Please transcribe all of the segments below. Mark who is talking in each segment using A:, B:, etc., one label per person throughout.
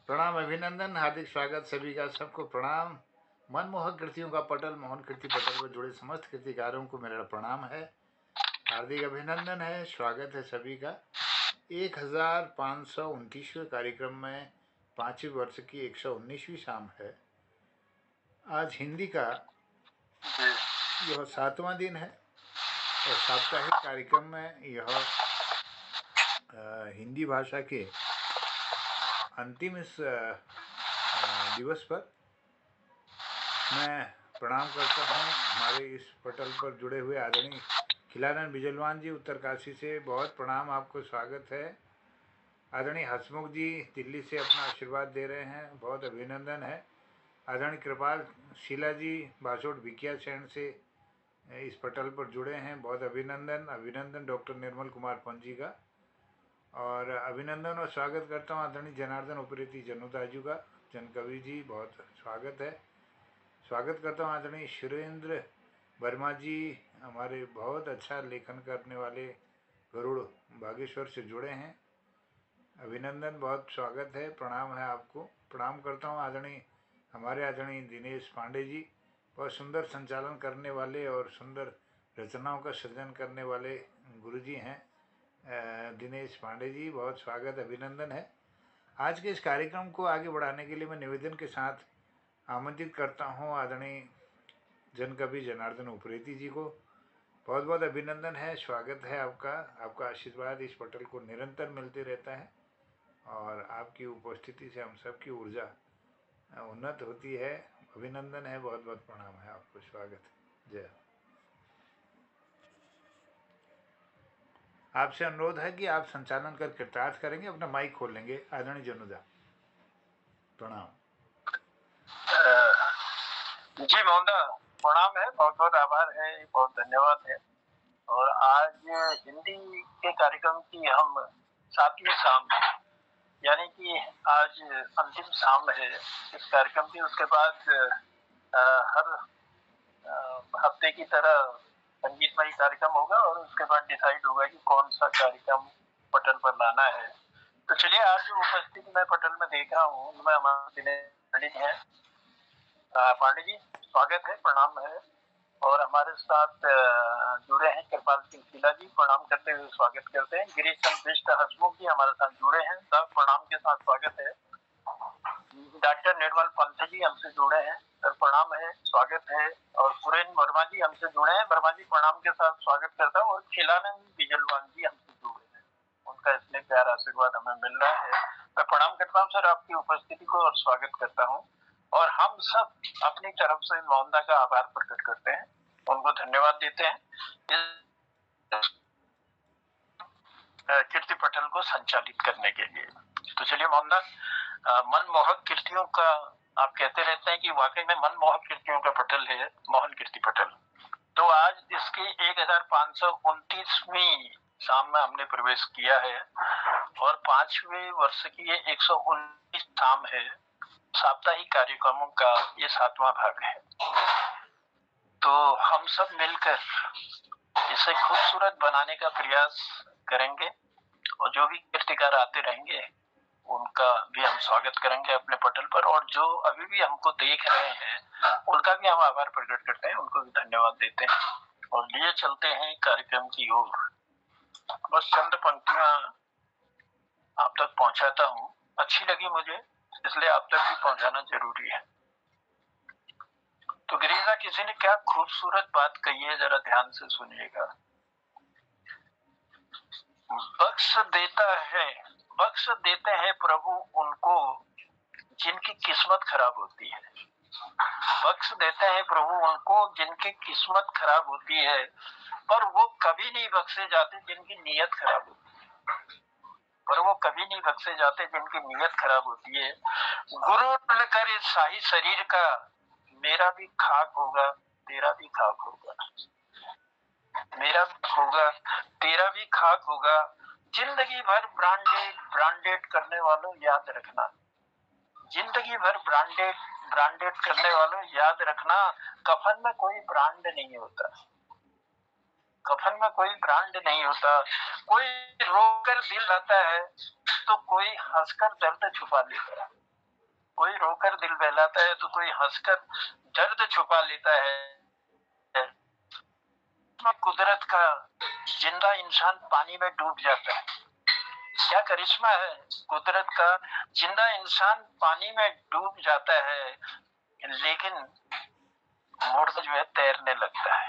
A: प्रणाम, अभिनंदन, हार्दिक स्वागत सभी का। सबको प्रणाम। मनमोहक कृतियों का पटल, मोहन कीर्ति पटल पर जुड़े समस्त कृतिकारों को मेरा प्रणाम है, हार्दिक अभिनंदन है, स्वागत है सभी का। 1529वें कार्यक्रम में 5वीं वर्ष की 119वीं शाम है। आज हिंदी का यह 7वां दिन है और साप्ताहिक कार्यक्रम में यह हिंदी भाषा के अंतिम इस दिवस पर मैं प्रणाम करता हूँ हमारे इस पटल पर जुड़े हुए आदरणीय खिलानंद बिजलवान जी उत्तरकाशी से, बहुत प्रणाम, आपको स्वागत है। आदरणीय हसमुख जी दिल्ली से अपना आशीर्वाद दे रहे हैं, बहुत अभिनंदन है। आदरणीय कृपाल शीला जी बासोट भिकिया शरण से इस पटल पर जुड़े हैं, बहुत अभिनंदन। अभिनंदन डॉक्टर निर्मल कुमार पंजी का, और अभिनंदन और स्वागत करता हूँ आदरणीय जनार्दन उप्रेती जनुदाजू का, जनकवि जी, बहुत स्वागत है। स्वागत करता हूँ आदरणीय सुरेंद्र वर्मा जी, हमारे बहुत अच्छा लेखन करने वाले, गरुड़ बागेश्वर से जुड़े हैं, अभिनंदन, बहुत स्वागत है, प्रणाम है आपको। प्रणाम करता हूँ हमारे आदरणीय दिनेश पांडे जी, बहुत सुंदर संचालन करने वाले और सुंदर रचनाओं का सृजन करने वाले गुरुजी हैं दिनेश पांडे जी, बहुत स्वागत, अभिनंदन है। आज के इस कार्यक्रम को आगे बढ़ाने के लिए मैं निवेदन के साथ आमंत्रित करता हूँ आदरणीय जनकवि जनार्दन उप्रेती जी को। बहुत बहुत अभिनंदन है, स्वागत है आपका। आपका आशीर्वाद इस पटल को निरंतर मिलते रहता है और आपकी उपस्थिति से हम सबकी ऊर्जा उन्नत होती है। अभिनंदन है, बहुत बहुत प्रणाम है आपको, स्वागत है, जय। आपसे अनुरोध है कि आप संचालन कर कृतार्थ करेंगे, अपना माइक खोल लेंगे। आदरणीय जनुदा, प्रणाम।
B: जी मोहनदा, प्रणाम है, बहुत बहुत आभार है, बहुत धन्यवाद है। और आज हिंदी के कार्यक्रम की हम 7वीं शाम, यानी कि आज अंतिम शाम है इस कार्यक्रम की। उसके बाद हर हफ्ते की तरह संगीतमय कार्यक्रम होगा और उसके बाद डिसाइड होगा कि कौन सा कार्यक्रम पटल पर लाना है। तो चलिए, आज जो उपस्थिति मैं पटल में देख रहा हूँ उनमें हमारे दिनेश हैं पांडे जी, स्वागत है, प्रणाम है। और हमारे साथ जुड़े हैं कृपाल सिंह शीला जी, प्रणाम करते हुए स्वागत करते हैं। गिरीश चंद्र बिष्ट हसमुख जी हमारे साथ जुड़े हैं, सब प्रणाम के साथ स्वागत है। डॉक्टर निर्मल पंत जी हमसे जुड़े हैं, सर प्रणाम है, स्वागत है। और सुरेंद्र वर्मा जी हमसे जुड़े हैं, वर्मा जी प्रणाम के साथ स्वागत करता हूँ। और खिलानंद बिजलवान जी हमसे जुड़े हैं, उनका स्नेह प्यार आशीर्वाद हमें मिल रहा है। मैं प्रणाम करता हूँ सर आपकी उपस्थिति को और स्वागत करता हूँ। और हम सब अपनी तरफ से मोहनदा का आभार प्रकट करते हैं, उनको धन्यवाद देते हैं कीर्ति पटल को संचालित करने के लिए। तो चलिए मोहनदा, मनमोहक कृतियों का आप कहते रहते हैं कि वाकई में मनमोहक कृतियों का पटल है मोहन कीर्ति पटल। तो आज इसकी 1529वीं शाम में हमने प्रवेश किया है और 5वें वर्ष की ये 119 शाम है। साप्ताहिक कार्यक्रमों का ये 7वां भाग है। तो हम सब मिलकर इसे खूबसूरत बनाने का प्रयास करेंगे और जो भी कीर्तिकार आते रहेंगे उनका भी हम स्वागत करेंगे अपने पटल पर। और जो अभी भी हमको देख रहे हैं उनका भी हम आभार प्रकट करते हैं, उनको भी धन्यवाद देते हैं। और लिए चलते हैं कार्यक्रम की ओर। बस चंद पंक्तियां आप तक पहुंचाता हूँ, अच्छी लगी मुझे इसलिए आप तक भी पहुंचाना जरूरी है। तो गिरीजा, किसी ने क्या खूबसूरत बात कही है, जरा ध्यान से सुनिएगा। बख्श देते हैं प्रभु उनको जिनकी किस्मत खराब होती है। बख्श देते हैं प्रभु उनको जिनकी किस्मत खराब होती है, पर वो कभी नहीं बख्शे जाते जिनकी नीयत खराब होती है। पर वो कभी नहीं बख्शे जाते जिनकी नीयत खराब होती है। गुरु कर इस शाही शरीर का, मेरा भी खाक होगा तेरा भी खाक होगा, मेरा भी होगा तेरा भी खाक होगा। जिंदगी भर ब्रांडेड करने वालों याद रखना, जिंदगी भर ब्रांडेड करने वालों याद रखना, कफन में कोई ब्रांड नहीं होता, कफन में कोई ब्रांड नहीं होता। कोई रोकर दिल आता है तो कोई हंसकर दर्द छुपा लेता है। कोई रोकर दिल बहलाता है तो कोई हंसकर दर्द छुपा लेता है। कुदरत का जिंदा इंसान पानी में डूब जाता है। क्या करिश्मा है कुदरत का, जिंदा इंसान पानी में डूब जाता है लेकिन मुर्दा जो है तैरने लगता है।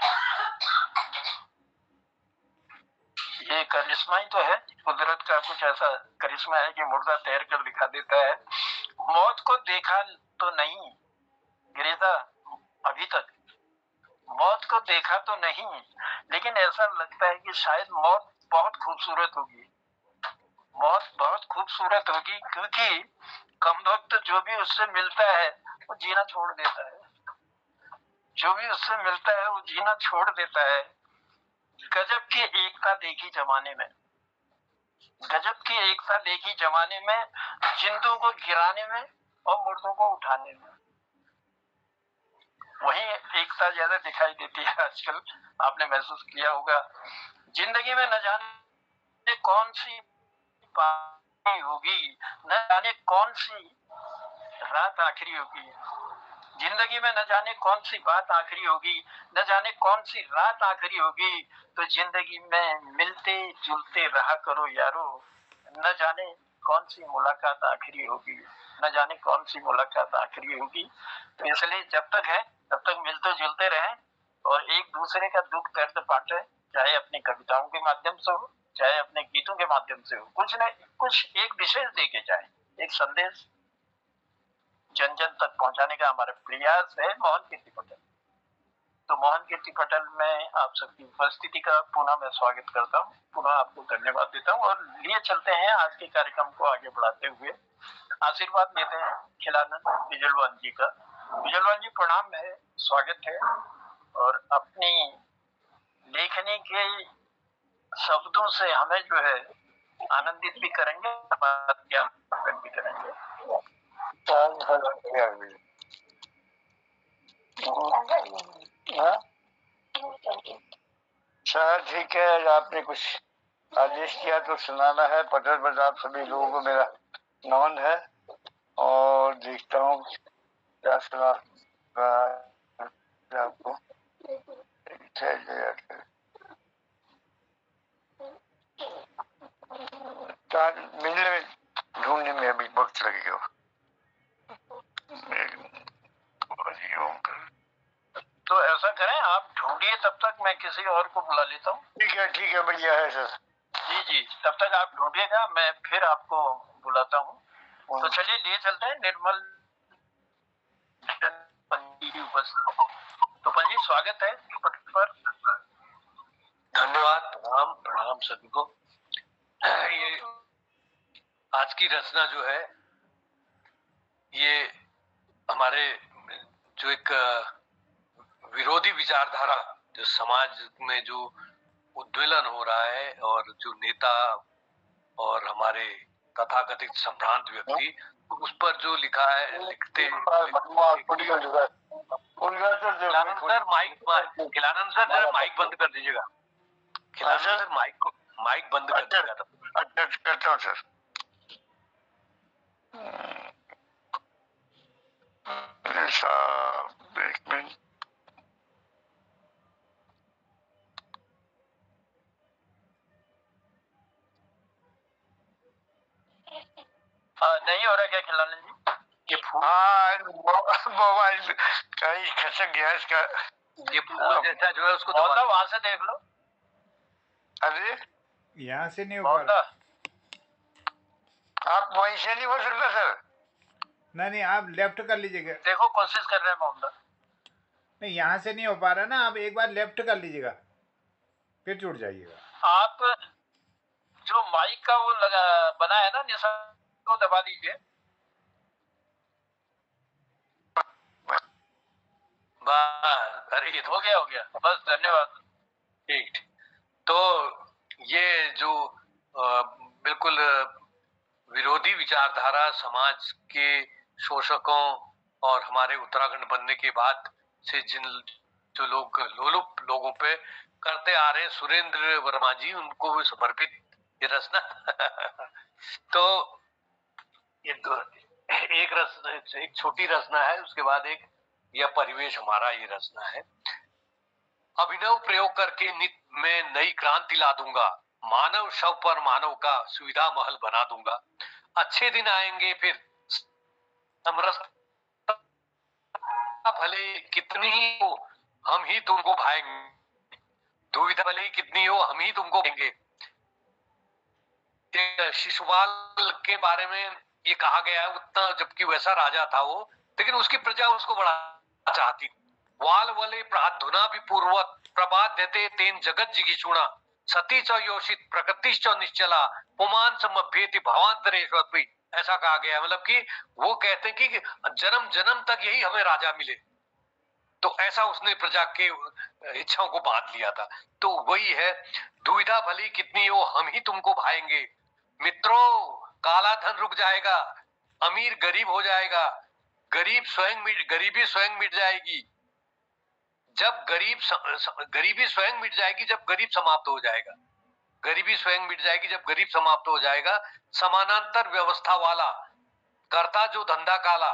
B: ये करिश्मा ही तो है कुदरत का, कुछ ऐसा करिश्मा है कि मुर्दा तैर कर दिखा देता है। मौत को देखा तो नहीं गिरिजा अभी तक, मौत को देखा तो नहीं, लेकिन ऐसा लगता है कि शायद मौत बहुत खूबसूरत होगी। मौत बहुत खूबसूरत होगी क्योंकि कम वक्त जो भी उससे मिलता है वो जीना छोड़ देता है। जो भी उससे मिलता है वो जीना छोड़ देता है। गजब की एकता देखी जमाने में, गजब की एकता देखी जमाने में, जिंदों को गिराने में और मुर्दों को उठाने में। वही एकता ज्यादा दिखाई देती है आजकल, आपने महसूस किया होगा। जिंदगी में न जाने कौन सी पानी होगी, न जाने कौन सी रात आखिरी होगी। जिंदगी में न जाने कौन सी बात आखिरी होगी, न जाने कौन सी रात आखिरी होगी। तो जिंदगी में मिलते जुलते रहा करो यारो, न जाने कौन सी मुलाकात आखिरी होगी, न जाने कौन सी मुलाकात आखिरी होगी। तो इसलिए जब तक है तब तक मिलते जुलते रहें और एक दूसरे का दुख दर्द बांटे, चाहे अपनी कविताओं के माध्यम से हो, चाहे अपने गीतों के माध्यम से हो। कुछ न कुछ एक विशेष देके जाए, एक संदेश जन जन तक पहुंचाने का हमारा प्रयास है। मोहन कीर्ति पटेल, तो मोहन कीर्ति पटेल में आप सबकी उपस्थिति का पुनः मैं स्वागत करता हूँ, पुनः आपको धन्यवाद देता हूँ और लिए चलते हैं आज के कार्यक्रम को आगे बढ़ाते हुए। आशीर्वाद देते हैं खिलानंद बिजलवान जी का। बिजलवान जी प्रणाम है, स्वागत है और अपनी लेखनी के शब्दों से हमें जो है आनंदित भी करेंगे, ज्ञान भी करेंगे।
C: सर ठीक है, आपने कुछ आदेश किया तो सुनाना है। पटेल पर आप सभी लोगों को मेरा नमन है और देखता हूँ क्या सुना आपको। मिलने में ढूंढने में अभी वक्त लगेगा।
B: तो ऐसा करें, आप ढूंढिए, तब तक मैं किसी और को बुला लेता हूँ।
C: ठीक है, बढ़िया है सर।
B: जी जी, तब तक आप ढूंढिएगा, मैं फिर आपको बुलाता हूँ। तो चलिए लिए चलते हैं निर्मल तो पंजी स्वागत है पर।
D: धन्यवाद, प्रणाम प्रणाम सभी को। ये आज की रचना जो है ये हमारे जो एक विरोधी विचारधारा जो समाज में जो उद्वेलन हो रहा है और जो नेता और हमारे तथाकथित संभ्रांत व्यक्ति उस पर जो लिखा है लिखते खिलानंद सर जरा माइक बंद कर दीजिएगा। खिलानंद सर माइक बंद कर दीजिएगा।
C: करता हूँ सर। एक मिनट।
B: नहीं हो रहा क्या खिलानंद जी?
D: ये फूल
C: मोबाइल कहीं खसक गया इसका।
D: ये फूल जैसा जो है उसको
B: वहां से देख लो।
C: अरे
A: यहाँ से नहीं हो पा रहा।
C: आप वहीं से नहीं हो सकता सर?
A: नहीं, आप लेफ्ट कर लीजिएगा।
B: देखो कोशिश कर रहे हैं मोहम्मद।
A: नहीं, यहाँ से नहीं हो पा रहा ना, आप एक बार लेफ्ट कर लीजिएगा फिर जुड़ जाइएगा।
B: आप जो माइक का वो लगा बना है ना निशान, को दबा दीजिए।
D: अरे ये
B: हो गया बस, धन्यवाद।
D: ठीक। तो ये जो बिल्कुल विरोधी विचारधारा समाज के शोषकों और हमारे उत्तराखंड बनने के बाद से जिन जो लोग लोलुप लोगों पे करते आ रहे हैं, सुरेंद्र वर्मा जी, उनको भी समर्पित ये रचना। तो एक छोटी रचना है, उसके बाद एक यह परिवेश हमारा, ये रचना है। अभिनव प्रयोग करके नित्य में नई क्रांति ला दूंगा, मानव शव पर मानव का सुविधा महल बना दूंगा। अच्छे दिन आएंगे फिर समरसता भले कितनी ही हो, हम ही तुमको भाएंगे। दुविधा भले ही कितनी हो, हम ही तुमको भाएंगे। शिशुपाल के बारे में ये कहा गया है, उतना जबकि वैसा राजा था वो, लेकिन उसकी प्रजा उसको बड़ा चाहती। वाल वले प्राधुना भी पूर्वत प्रभात देते तेन जगत जिगिषुणा सती च योषित प्रकृतिश्च निश्चला पुमान समभ्येति भावांतरेश्वर। ऐसा कहा गया है, मतलब कि वो कहते हैं कि जन्म जन्म तक यही हमें राजा मिले। तो ऐसा उसने प्रजा के इच्छाओं को बांध लिया था। तो वही है, दुविधा भली कितनी हो, हम ही तुमको भाएंगे। मित्रों, काला धन रुक जाएगा, अमीर गरीब हो जाएगा, गरीबी स्वयं मिट जाएगी। जब गरीबी स्वयं मिट जाएगी, जब गरीब समाप्त हो जाएगा। गरीबी स्वयं मिट जाएगी जब गरीब समाप्त हो जाएगा। समानांतर व्यवस्था वाला करता जो धंधा काला,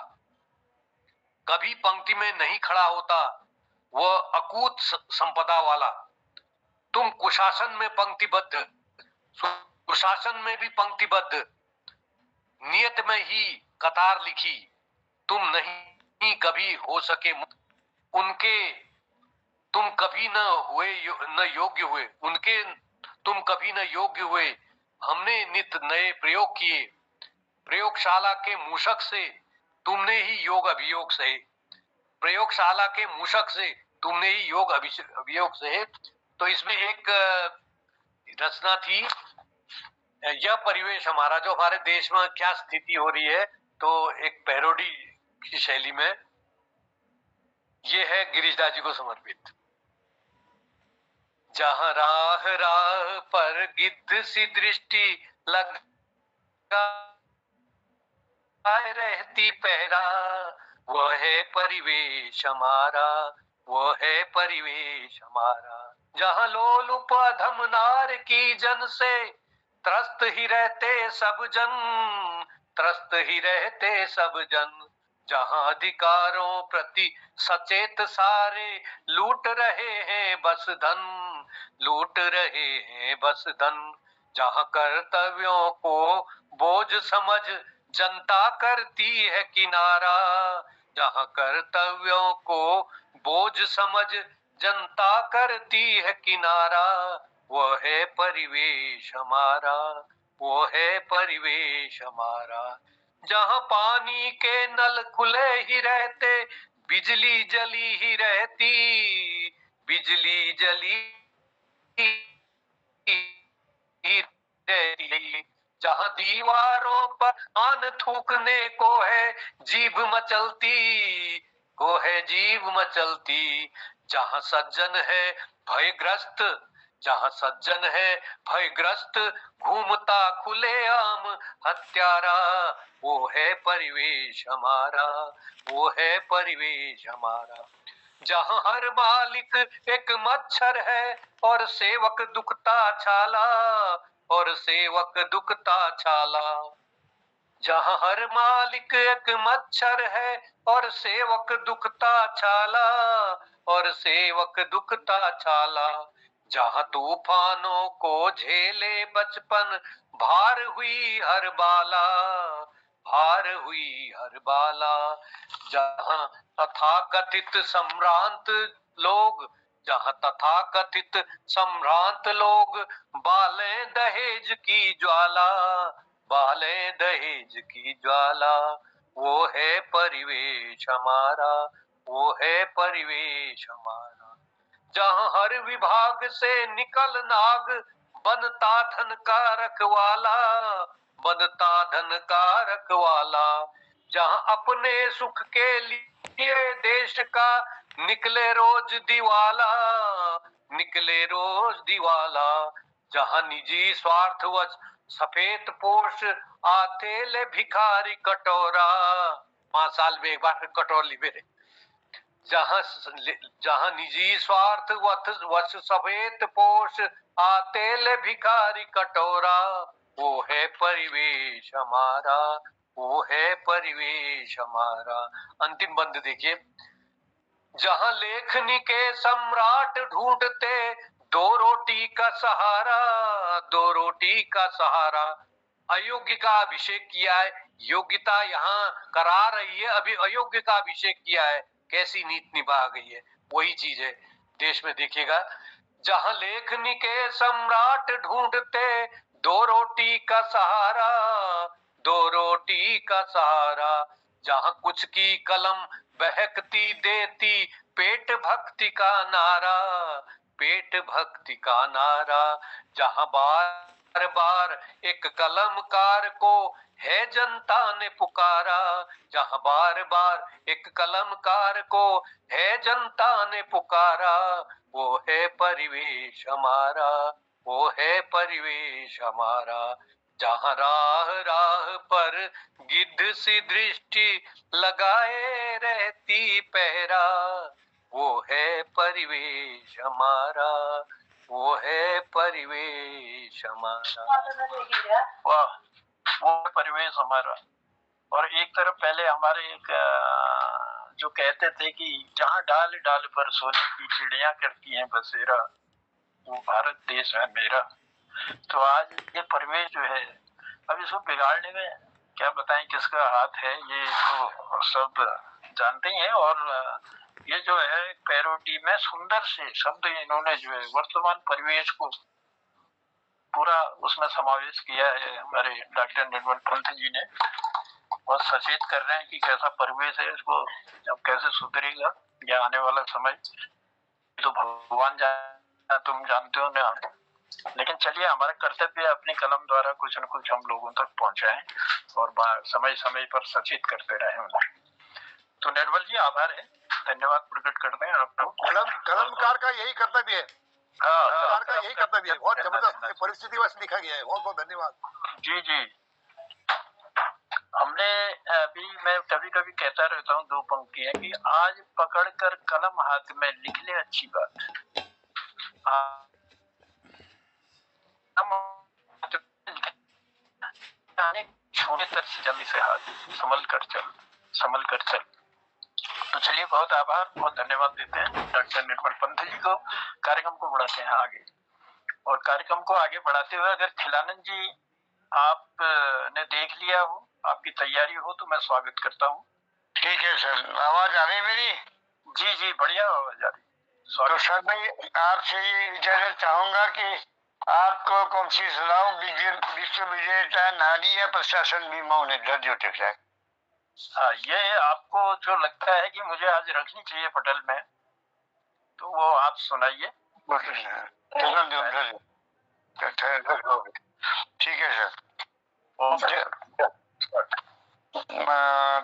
D: कभी पंक्ति में नहीं खड़ा होता, वह अकूत संपदा वाला। तुम कुशासन में पंक्तिबद्ध, सुशासन में भी पंक्तिबद्ध, नियत में ही कतार लिखी। तुम नहीं कभी हो सके उनके, तुम कभी न योग्य हुए उनके, तुम कभी न योग्य हुए। हमने नित नए प्रयोग किए, प्रयोगशाला के मूषक से तुमने ही योग अभियोग सहे। प्रयोगशाला के मूषक से तुमने ही योग अभियोग सहे। तो इसमें एक रचना थी, यह परिवेश हमारा, जो हमारे देश में क्या स्थिति हो रही है, तो एक पैरोडी की शैली में ये है, गिरीशदास जी को समर्पित। जहां राह राह पर गिद्ध सी दृष्टि लगाए रहती पहरा, वह है परिवेश हमारा, वह है परिवेश हमारा। जहां लोलुप अधम नार की जन से त्रस्त ही रहते सब जन, त्रस्त ही रहते सब जन। जहां अधिकारों प्रति सचेत सारे लूट रहे हैं बस धन, लूट रहे हैं बस धन। जहां कर्तव्यों को बोझ समझ जनता करती है किनारा, जहां कर्तव्यों को बोझ समझ जनता करती है किनारा, वो है परिवेश हमारा, वो है परिवेश हमारा। जहां पानी के नल खुले ही रहते, बिजली जली ही रहती, बिजली जली ही रहती। जहां दीवारों पर आन थूकने को है जीभ मचलती, को है जीभ मचलती। जहां सज्जन है भयग्रस्त, जहां सज्जन है भयग्रस्त, घूमता खुलेआम हत्यारा, वो है परिवेश हमारा, वो है परिवेश हमारा। जहां हर मालिक एक मच्छर है और सेवक दुखता छाला, और सेवक दुखता छाला। जहां हर मालिक एक मच्छर है और सेवक दुखता छाला, और सेवक दुखता छाला। जहां तूफानों को झेले बचपन, भार हुई हर बाला, भार हुई हर बाला। जहां तथाकथित सम्रांत लोग, जहां तथाकथित सम्रांत लोग बाले दहेज की ज्वाला, बाले दहेज की ज्वाला, वो है परिवेश हमारा, वो है परिवेश हमारा। जहां हर विभाग से निकल नाग, बनता धन का रखवाला, बनता धन का रखवाला। जहां अपने सुख के लिए देश का निकले रोज दिवाला, निकले रोज दिवाला। जहां निजी स्वार्थवश सफेद पोष आते ले भिखारी कटोरा, 5 साल में एक बार कटोरी मेरे। जहां निजी स्वार्थ वश सफेद पोष आते ले भिखारी कटोरा, वो है परिवेश हमारा, वो है परिवेश हमारा। अंतिम बंद देखिए, जहां लेखनी के सम्राट ढूंढते दो रोटी का सहारा, दो रोटी का सहारा। अयोग्य का अभिषेक किया है, योग्यता यहाँ करा रही है, अभी अयोग्य का अभिषेक किया है, कैसी नीति निभा गई है। वही चीज है देश में, देखिएगा। जहां लेखनी के सम्राट ढूंढते दो रोटी का सहारा, दो रोटी का सहारा। जहां कुछ की कलम बहकती देती पेट भक्ति का नारा, पेट भक्ति का नारा। जहां बार बार एक कलमकार को है जनता ने पुकारा, जहां बार बार एक कलमकार को है जनता ने पुकारा। वो है परिवेश हमारा, वो है परिवेश हमारा। जहां राह राह पर गिद्ध सी दृष्टि लगाए रहती पहरा, वो है परिवेश हमारा, वो है परिवेश हमारा।
B: वाह, वो परिवेश हमारा। और एक तरफ पहले हमारे एक जो कहते थे कि जहाँ डाल डाल पर सोने की चिड़िया करती हैं बसेरा, वो भारत देश है मेरा। तो आज ये परिवेश जो है, अब इसको बिगाड़ने में क्या बताएं किसका हाथ है, ये तो सब जानते ही हैं। और ये जो है पैरोडी में सुंदर से शब्द इन्होंने जो है वर्तमान परिवेश को पूरा उसमें समावेश किया है हमारे डॉक्टर निर्मल पंत जी ने। और सचेत कर रहे हैं कि कैसा परिवेश है, इसको अब कैसे सुधरेगा या आने वाला समय तो भगवान जाने, तुम जानते हो ना। लेकिन चलिए, हमारा कर्तव्य है अपनी कलम द्वारा कुछ न कुछ हम लोगों तक पहुंचाएं और समय समय पर सचेत करते रहे उन्हें। तो निर्मल जी आभार है, धन्यवाद प्रकट करते हैं आपको।
E: कलमकार का यही कर्तव्य है, कलमकार का यही कर्तव्य है। बहुत जबरदस्त परिस्थिति वश लिखा गया है, बहुत बहुत धन्यवाद।
B: जी जी, हमने अभी, मैं कभी कभी कहता रहता हूँ दो पंक्तियां कि आज पकड़कर कलम हाथ में लिख ले अच्छी बात, छोटे तक जल्दी से हाथ संभल कर चल, संभल कर चल। तो चलिए, बहुत आभार, बहुत धन्यवाद देते हैं डॉक्टर निर्मल पंत जी को। कार्यक्रम को बढ़ाते हैं आगे, और कार्यक्रम को आगे बढ़ाते हुए अगर खिलानंद जी आप ने देख लिया हो, आपकी तैयारी हो, तो मैं स्वागत करता हूँ।
C: ठीक है सर, आवाज आ रही है मेरी?
B: जी जी, बढ़िया आवाज आ रही।
C: तो सर मैं आपसे ये इजाजत चाहूंगा कि आपको कौन सी सुनाऊं, विश्व विजेता नारी या प्रशासन बीमा उन्हें दर्ज टेक जाए।
B: हाँ, ये आपको जो लगता है कि मुझे आज रखनी चाहिए पटल में, तो वो आप सुनाइए।
C: ठीक है सर।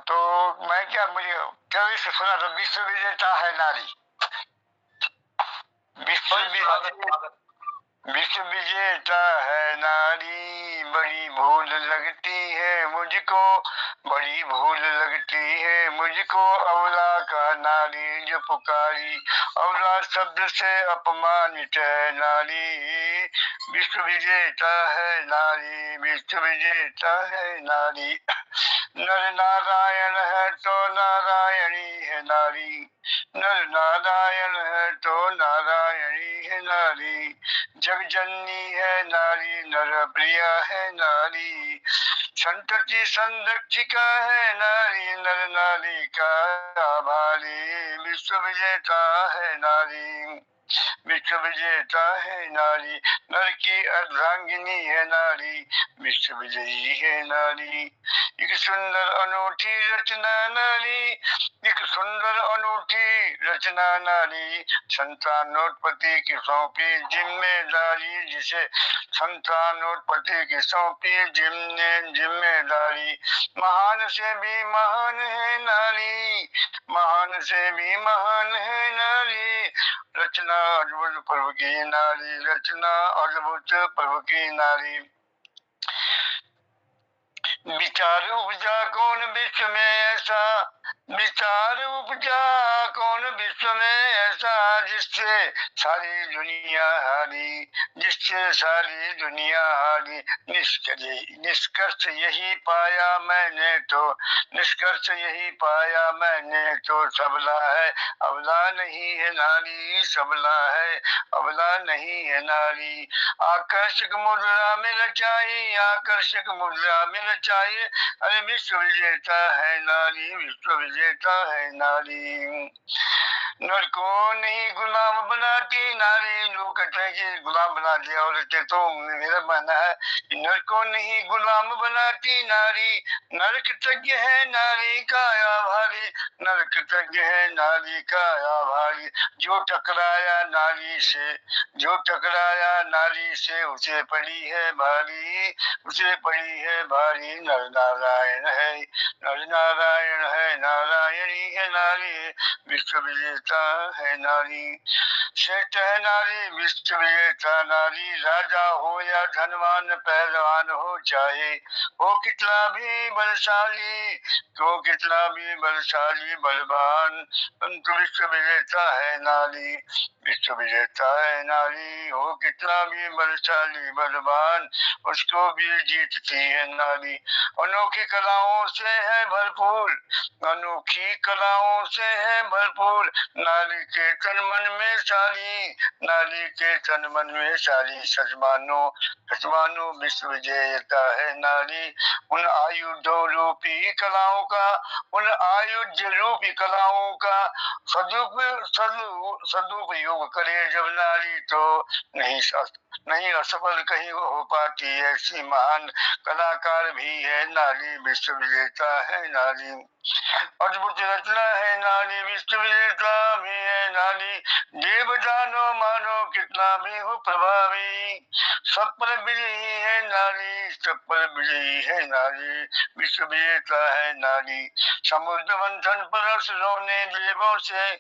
B: तो
C: मैं क्या, मुझे कभी से सुना था विश्व विजेता है नारी, विश्व विजेता है नारी, बड़ी भूल लगती है मुझको, बड़ी भूल लगती है मुझको, अवला का नारी जो पुकारी, अवला शब्द से अपमानित है नारी, विश्व विजेता है नारी, विश्व विजेता है नारी। नर नारायण है तो नारायणी है नारी, नर नारायण है तो नारायणी है नारी, जगजननी है नारी, नर प्रिया है नारी, संतति संरक्षिका है नारी, नर नारी का आभारी, विश्व विजेता है नारी, विश्व विजेता है नारी, नर की अर्धांगिनी है नारी, विश्व विजयी है नारी, एक सुंदर अनूठी रचना नारी, एक सुंदर अनूठी रचना नारी, संतानोत्पत्ति की सौंपी जिम्मेदारी, जिसे संतानोत्पत्ति की सौंपी जिम्मेदारी, महान से भी महान है नारी, महान से भी महान है नारी, रचना अद्भुत प्रभु की नारी, रचना अद्भुत प्रभु की नारी, विचार उपजा कौन विश्व में ऐसा, विचार उपजा कौन विश्व में ऐसा जिससे सारी दुनिया हारी, जिससे सारी दुनिया हारी। निष्कर्ष यही पाया मैंने तो, निष्कर्ष यही पाया मैंने तो, सबला है अबला नहीं है नारी, सबला है अबला नहीं है नारी। आकर्षक मुद्रा में रचाई, आकर्षक मुद्रा में रचाई, अरे विश्व विजेता है नारी, विश्व विजेता है नारी। नर को नहीं गुलाम बनाती नारी, लोग कहते हैं कि गुलाम बना दिया औरतें, तो मेरा मानना है कि नर को नहीं गुलाम बनाती नारी, नर कृतज्ञ है नारी का आभारी, नर कृतज्ञ है नारी का आभारी। जो टकराया नारी से, जो टकराया नारी से, उसे पड़ी है भारी, उसे पड़ी है भारी। नर नारायण है, नर नारायण है, नारायणी है नारी, विश्व विजेता है नारी। श्रेष्ठ है नारी, विश्व विजेता नारी। राजा हो या धनवान, पहलवान हो चाहे, हो कितना भी बलशाली, हो कितना भी बलशाली बलवान, परंतु विश्व विजेता है नारी, विश्व विजेता है नारी। हो कितना भी बलशाली बलवान, उसको भी जीतती है नारी। अनोखी कलाओं से है भरपूर, अनोखी कलाओं से है भरपूर, नारी के तन मन में सारी, नारी के तन मन में सारी। सजमानो सजमानो विश्व विजेता है नारी। उन आयुधों रूपी कलाओं का, उन आयुध रूपी कलाओं का सदुपयोग करे जब नारी, तो नहीं असफल कहीं हो पाती। ऐसी महान कलाकार भी है नारी, विश्व विजेता है नारी। अद्भुत रचना है नारी, विश्व विजेता भी है नारी। देव जानो मानो कितना भी हो प्रभावी, सब पर विजयी है नारी, सब पर विजयी है नारी, विश्व विजेता है नारी। समुद्र मंथन पर असुरों ने देवों से,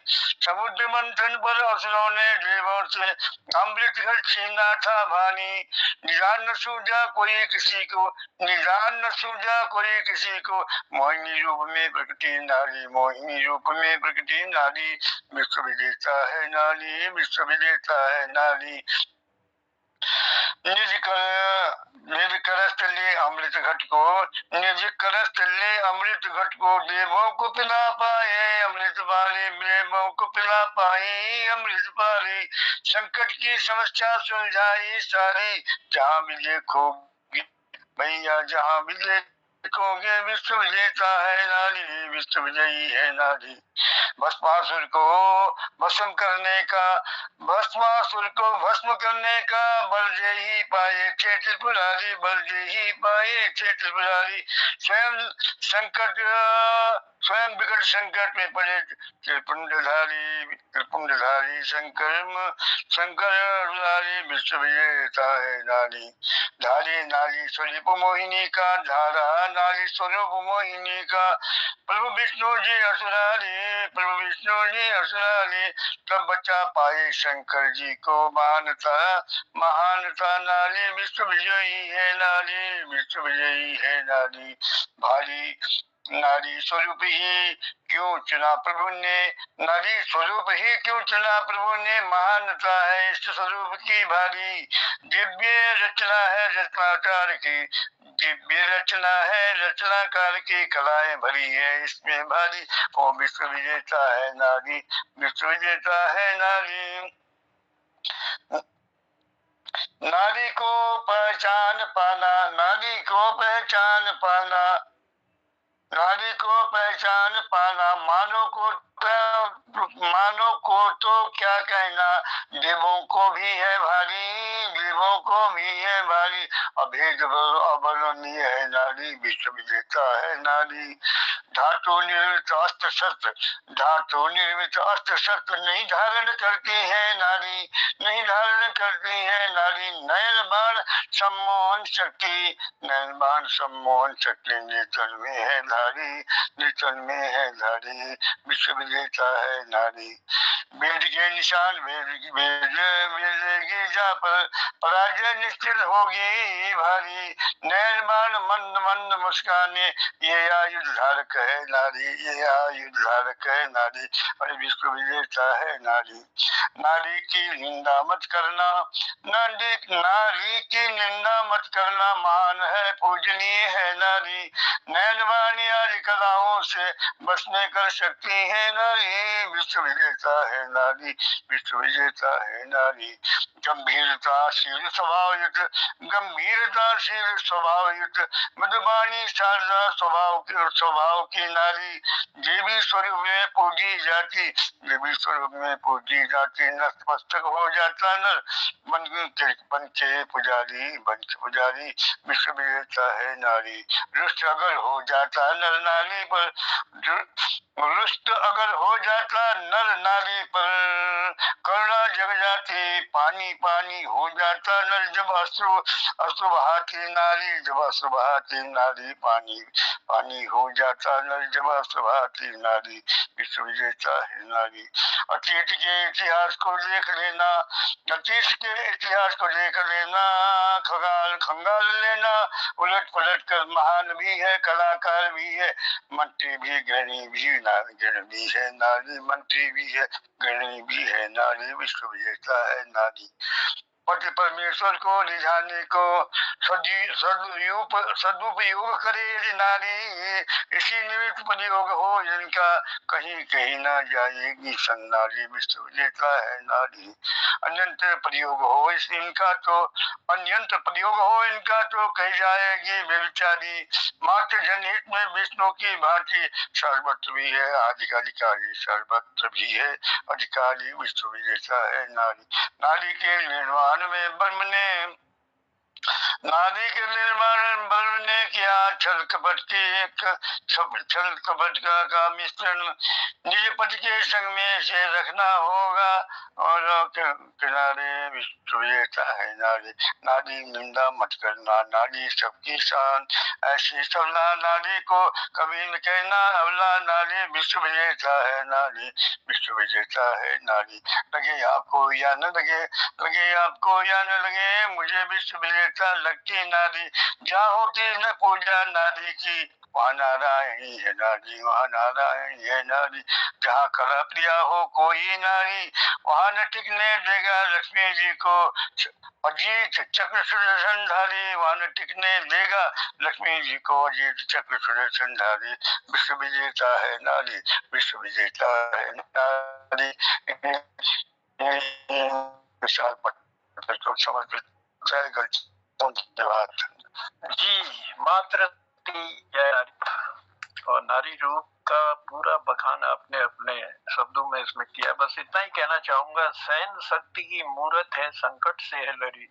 C: समुद्र मंथन पर असुरों ने देवों से, अमृत घर छीना था भानी। निदान न सूझा कोई किसी को, निदान न सूझा कोई किसी को, मोहिनी रूप में प्रकटी नारी, मोहिनी रूप में प्रकटी नारी, विश्व विजेता है नारी, विश्व विजेता है नारी। निज करस्त ले अमृत घट को, निज करस्त ले अमृत घट को, देवों को पिला पाए अमृत वाले, देवों को पिला पाए अमृत वाले। संकट की समस्या सुलझाई सारी, जहाँ भी देखोगे भैया, जहाँ भी देखोगे विश्व विजेता है नारी, विश्व विजयी है नारी। भस्मासुर को भस्म करने का, भस्मासुर को भस्म करने का बल जे ही पाए थे त्रिपुरारी, बल जे ही पाए थे त्रिपुरारी। स्वयं संकट, स्वयं विकट संकट में पड़े त्रिपुंडधारी, त्रिपुंडधारी शंकर, शंकर विश्व विजेता है नारी। धारी नारी स्वरूप मोहिनी का, धारा नारी स्वरूप मोहिनी का, प्रभु विष्णु जी असुरारी, प्रभु विष्णु जी असुरारी। तब बचा पाए शंकर जी को मानता, महानता नारी, विश्व विजयी है नारी, विश्व विजयी है नारी। भारी नारी स्वरूप ही क्यों चुना प्रभु ने, नारी स्वरूप ही क्यों चुना प्रभु ने, महानता है इस स्वरूप की भारी। दिव्य रचना है रचनाकार की, दिव्य रचना है रचनाकार की, कलाएं भरी है इसमें भारी। वो विश्व विजेता है नारी, विश्व विजेता है नारी। नारी को पहचान पाना, नारी को पहचान पाना, नारी को पहचान पाना, मानो को तो क्या कहना, देवों को भी है भारी, देवों को भी है भारी। अभेद अवर्णनीय है नारी, विश्व विजेता है नारी। धातु निर्मित अस्त्र शस्त्र, धातु निर्मित अस्त्र शस्त्र नहीं धारण करती है नारी, नहीं धारण करती है नारी। नयन बाण सम्मोहन शक्ति, नयन बाण सम्मोहन शक्ति, नेतन में है धारी, नेतन में है धारी, विश्व विजेता है नारी। वेद के निशान वेद की जा पर पराजय निश्चित होगी भारी। नैन बाण मंद मंद मुस्काने ये आयुध धारक है नारी, ये आयुध धारक है नारी और विश्व विजेता है नारी। नारी की निंदा मत करना, नारी की निंदा मत करना, मान है पूजनीय है नारी। नैनवाणी आदि कलाओं से बसने कर शक्ति है नारी, विश्व विजेता है नारी, विश्व विजेता है नारी। गंभीरताशील स्वभावयुक्त, गंभीरताशील स्वभावयुक्त, मधुबानी शारदा स्वभाव की नारी। देवी स्वरूप में पूजी जाती, देवी स्वरूप में पूजी जाती, नतमस्तक हो जाता नर बन के पुजारी, विश्व विजेता है नारी। रुष्ट अगर हो जाता नर नारी पर, रुष्ट अगर हो जाता नर नारी पर, करुणा जग जाती पानी पानी हो जाता नर। जब अश्रु बहाती नारी, जब अश्रु बहाती नारी, पानी पानी हो जाता नर, जब अश्रु बहाती नारी, विश्व विजेता है नारी। अतीत के इतिहास को देख लेना, अतीत के इतिहास को देख लेना, खंगाल लेना, उलट पलट कर महान भी है, कलाकार भी है, मंत्री भी गृहिणी भी है नारी, मंत्री भी है गृहिणी भी है नारी, विश्व विजेता है नारी। पति परमेश्वर को रिझाने को सदुपयोग करे यदि नारी, इसी निमित्त प्रयोग हो इनका, कहीं कहीं ना जाएगी सन्नारी, विश्व विजेता है नारी। अन्यंत्र प्रयोग हो इनका तो, अन्यंत्र प्रयोग हो इनका तो कही जाएगी व्यभिचारी। मात्र जनहित में विष्णु की भांति सर्वत्र भी है अधिकारी, सर्वत्र भी है अधिकारी, विश्व विजेता है नारी। नारी के निर्माण में ब्रह्म ने, नारी के निर्माण ब्रह्म ने किया छल कपट का मिश्रण, निज पति के संग में से रखना होगा और किनारे, विश्व विजेता है नारी। नारी निंदा मत करना, नारी सबकी शान, ऐसी सबला नारी को कभी न कहना अवला नारी, विश्व विजेता है नारी, विश्व विजेता है नारी। लगे आपको या न लगे, लगे आपको या न लगे, मुझे विश्व विजेता लगती नारी। जहाँ होती न पूजा नारी की, वहाँ नारायणी है नारी, वहाँ नारायणी है नारी। जहाँ कला प्रिया हो कोई नारी, वहाँ न टिकने देगा लक्ष्मी जी को अजीत चक्र सुदर्शनधारी, वहाँ न टिकने देगा लक्ष्मी जी को अजीत चक्र सुदर्शनधारी, विश्व विजेता है नारी, विश्व विजेता है नारी। विशाल पटेल को समर्पित धन्यवाद
B: जी। मात्र और नारी रूप का पूरा बखान आपने अपने शब्दों में इसमें किया। बस इतना ही कहना चाहूंगा, सहन शक्ति की मूरत है संकट से है लड़ी,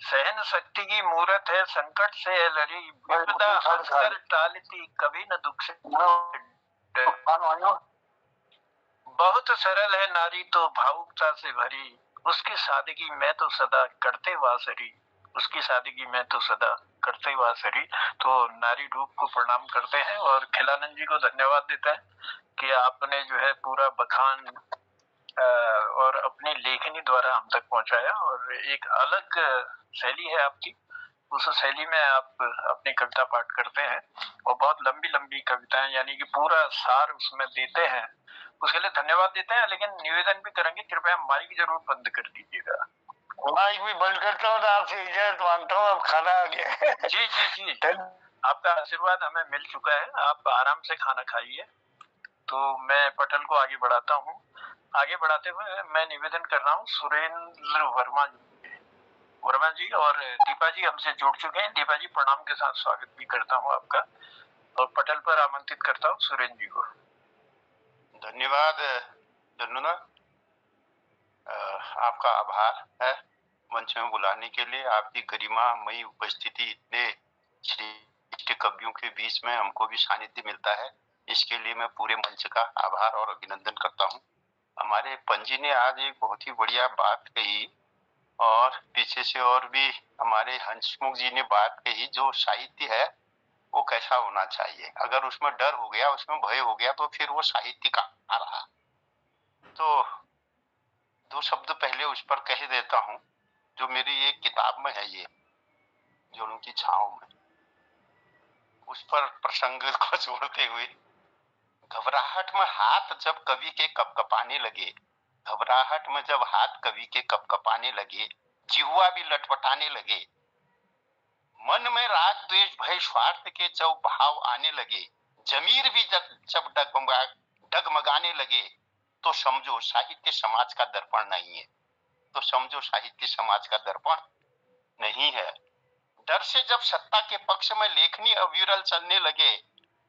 B: सहन शक्ति की मूरत है संकट से है लड़ी, विपदा हंसकर टालती कभी न दुख से। बहुत सरल है नारी तो भावुकता से भरी, उसकी सादगी में तो सदा करते वासरी, उसकी सादगी में तो सदा करते वासरी। तो नारी रूप को प्रणाम करते हैं और खिलानंद जी को धन्यवाद देते हैं कि आपने जो है पूरा बखान और अपनी लेखनी द्वारा हम तक पहुंचाया। और एक अलग शैली है आपकी, उस शैली में आप अपनी कविता पाठ करते हैं और बहुत लंबी लंबी कविताएं, यानी कि पूरा सार उसमें देते हैं। उसके लिए धन्यवाद देते हैं, लेकिन निवेदन भी करेंगे कृपया माइक जरूर बंद कर दीजिएगा।
C: माइक भी बंद करता हूँ तो आपसे इजाजत मांगता हूँ, अब खाना आ गया।
B: जी जी जी, आपका आशीर्वाद हमें मिल चुका है, आप आराम से खाना खाइए। तो मैं पटल को आगे बढ़ाता हूँ। आगे बढ़ाते हुए मैं निवेदन कर रहा हूँ सुरेंद्र वर्मा जी और दीपा जी हमसे जुड़ चुके हैं। दीपा जी प्रणाम के साथ स्वागत भी करता हूँ आपका, और पटल पर आमंत्रित करता हूँ सुरेंद्र जी को।
F: धन्यवाद जन्नुना, आपका आभार है मंच में बुलाने के लिए। आपकी गरिमामयी उपस्थिति इतने श्रेष्ठ कवियों के बीच में हमको भी सानिध्य मिलता है, इसके लिए मैं पूरे मंच का आभार और अभिनंदन करता हूँ। हमारे पंजी ने आज एक बहुत ही बढ़िया बात कही और पीछे से और भी हमारे हंसमुख जी ने बात कही। जो साहित्य है वो कैसा होना चाहिए। अगर उसमें डर हो गया, उसमें भय हो गया, तो फिर वो साहित्य कहाँ रहा। तो दो शब्द पहले उस पर कह देता हूँ, जो मेरी एक किताब में है, ये जोड़ों की छांव में, उस पर प्रसंग को जोड़ते हुए। घबराहट में हाथ जब कवि के कपकपाने लगे, घबराहट में जब हाथ कवि के कपकपाने लगे, जिह्वा भी लटपटाने लगे, मन में राग द्वेष भय स्वार्थ के जब भाव आने लगे, जमीर भी जब डगमगाने लगे, तो समझो साहित्य समाज का दर्पण नहीं है। तो समझो साहित्य समाज का दर्पण नहीं है। डर से जब सत्ता के पक्ष में लेखनी अविरल चलने लगे,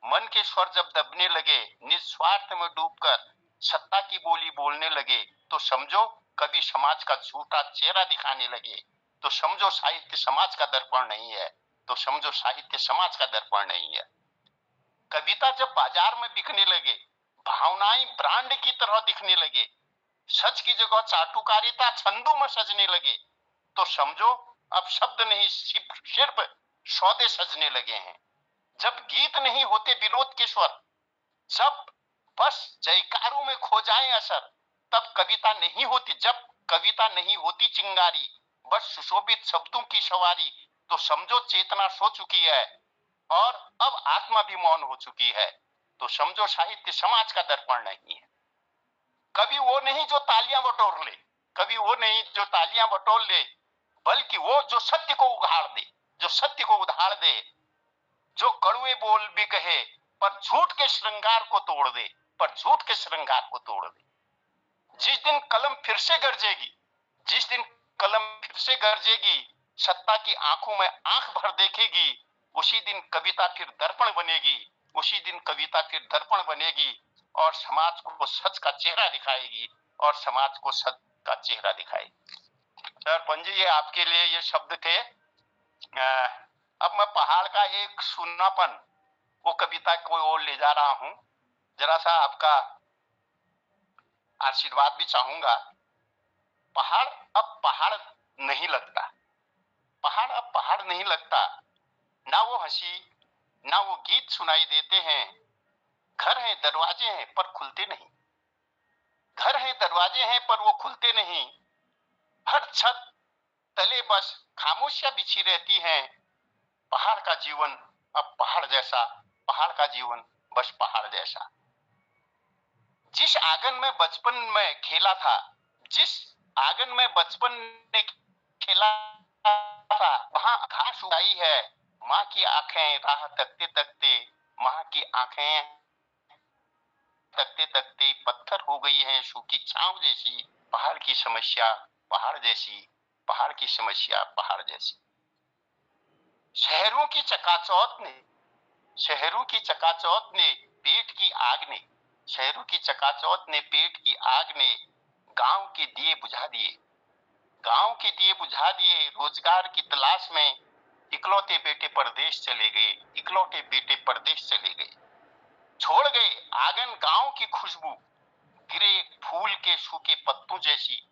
F: मन के स्वर जब दबने लगे, निस्वार्थ में डूबकर सत्ता की बोली बोलने लगे, तो समझो कभी समाज का झूठा चेहरा दिखाने लगे। तो समझो साहित्य समाज का दर्पण नहीं है। तो समझो साहित्य समाज का दर्पण नहीं है। कविता जब बाजार में बिकने लगे, भावनाएं ब्रांड की तरह दिखने लगे, सच की जगह चाटुकारिता छंदों में सजने लगे, तो समझो अब शब्द नहीं सिर्फ सौदे सजने लगे हैं। जब गीत नहीं होते विरोध के स्वर, जब बस जयकारों में खो जाए असर, तब कविता नहीं होती। जब कविता नहीं होती चिंगारी, बस सुशोभित शब्दों की सवारी, तो समझो चेतना सो चुकी है और अब आत्मा भी मौन हो चुकी है। तो समझो साहित्य समाज का दर्पण नहीं है। कभी वो नहीं जो तालियां बटोर ले, कभी वो नहीं जो तालियां बटोर ले, बल्कि वो जो सत्य को उघाड़ दे, जो सत्य को उधार दे, जो कड़वे बोल भी कहे पर झूठ के श्रृंगार को तोड़ दे, पर झूठ के श्रृंगार को तोड़ दे। जिस दिन कलम फिर से गरजेगी, जिस दिन कलम फिर से गरजेगी, सत्ता की आंखों में आंख भर देखेगी, उसी दिन कविता फिर दर्पण बनेगी, उसी दिन कविता फिर दर्पण बनेगी और समाज को सच का चेहरा दिखाएगी, और समाज को सच का चेहरा दिखाएगी। सर पंजी, ये आपके लिए ये शब्द थे। अब मैं पहाड़ का एक सुन्नापन, वो कविता को और ले जा रहा हूं। जरा सा आपका आशीर्वाद भी चाहूंगा। पहाड़ अब पहाड़ नहीं लगता, पहाड़ अब पहाड़ नहीं लगता, ना वो हंसी ना वो गीत सुनाई देते हैं। घर हैं दरवाजे हैं पर खुलते नहीं, घर हैं दरवाजे हैं पर वो खुलते नहीं। हर छत तले बस खामोशियां बिछी रहती हैं। पहाड़ का जीवन अब पहाड़ जैसा, पहाड़ का जीवन बस पहाड़ जैसा। जिस आंगन में बचपन में खेला था, जिस आंगन में बचपन ने खेला था, वहां घास उगाई है। माँ की आंखें राह तकते तकते, माँ की आंखें तकते तकते पत्थर हो गई हैं सूखी छांव जैसी। पहाड़ की समस्या पहाड़ जैसी, पहाड़ की समस्या पहाड़ जैसी। शहरों की चकाचौंध ने, शहरों की चकाचौंध ने पेट की आग ने, शहरों की चकाचौंध ने पेट की आग ने गांव के दिए बुझा दिए, गांव के दिए बुझा दिए। रोजगार की तलाश में इकलौते बेटे परदेश चले गए, इकलौते बेटे परदेश चले गए। छोड़ गए आंगन गांव की खुशबू, गिरे फूल के सूखे पत्तों जैसी,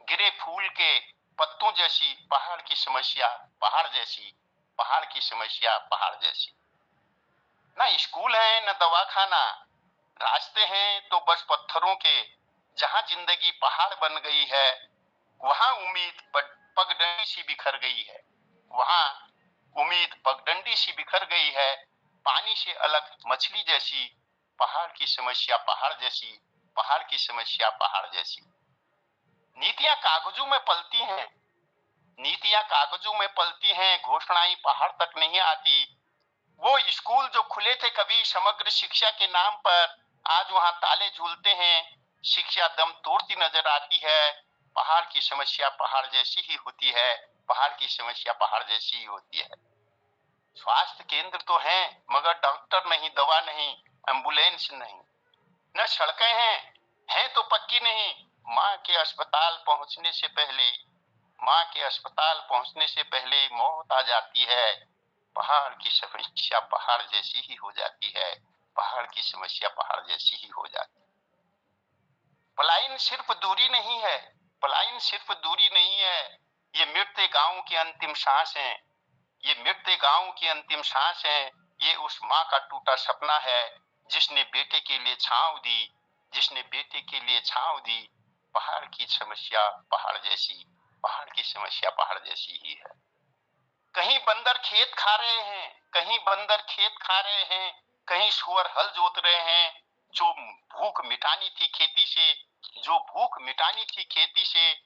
F: गिरे फूल के पत्तों जैसी। पहाड़ की समस्या पहाड़ जैसी, पहाड़ की समस्या पहाड़ जैसी। ना स्कूल है न दवाखाना, रास्ते हैं तो बस पत्थरों के। जहां जिंदगी पहाड़ बन गई है, वहां उम्मीद पगडंडी सी बिखर गई है, वहां उम्मीद पगडंडी सी बिखर गई है। पानी से अलग मछली जैसी, पहाड़ की समस्या पहाड़ जैसी, पहाड़ की समस्या पहाड़ जैसी। नीतियां कागजों में पलती हैं, नीतियां कागजों में पलती हैं, घोषणाएं पहाड़ तक नहीं आती। वो स्कूल जो खुले थे कभी समग्र शिक्षा के नाम पर, आज वहां ताले झूलते हैं, शिक्षा दम तोड़ती नजर आती है। पहाड़ की समस्या पहाड़ जैसी ही होती है, पहाड़ की समस्या पहाड़ जैसी ही होती है। स्वास्थ्य केंद्र तो हैं मगर डॉक्टर नहीं, दवा नहीं, एम्बुलेंस नहीं। न सड़कें हैं तो पक्की नहीं। माँ के अस्पताल पहुंचने से पहले, माँ के अस्पताल पहुंचने से पहले मौत आ जाती है। पहाड़ की समस्या पहाड़ जैसी ही हो जाती है, पहाड़ की समस्या पहाड़ जैसी ही हो जाती है। पलायन सिर्फ दूरी नहीं है, पलायन सिर्फ दूरी नहीं है, ये मिटते गांव की अंतिम सांस है, ये मिटते गांव की अंतिम सांस है। ये उस माँ का टूटा सपना है जिसने बेटे के लिए छांव दी, जिसने बेटे के लिए छांव दी। पहाड़ की समस्या पहाड़ जैसी, पहाड़ की समस्या पहाड़ जैसी ही है। कहीं बंदर खेत खा रहे हैं, कहीं बंदर खेत खा रहे हैं, कहीं सुअर हल जोत रहे हैं। जो भूख मिटानी थी खेती से, जो भूख मिटानी थी खेती से,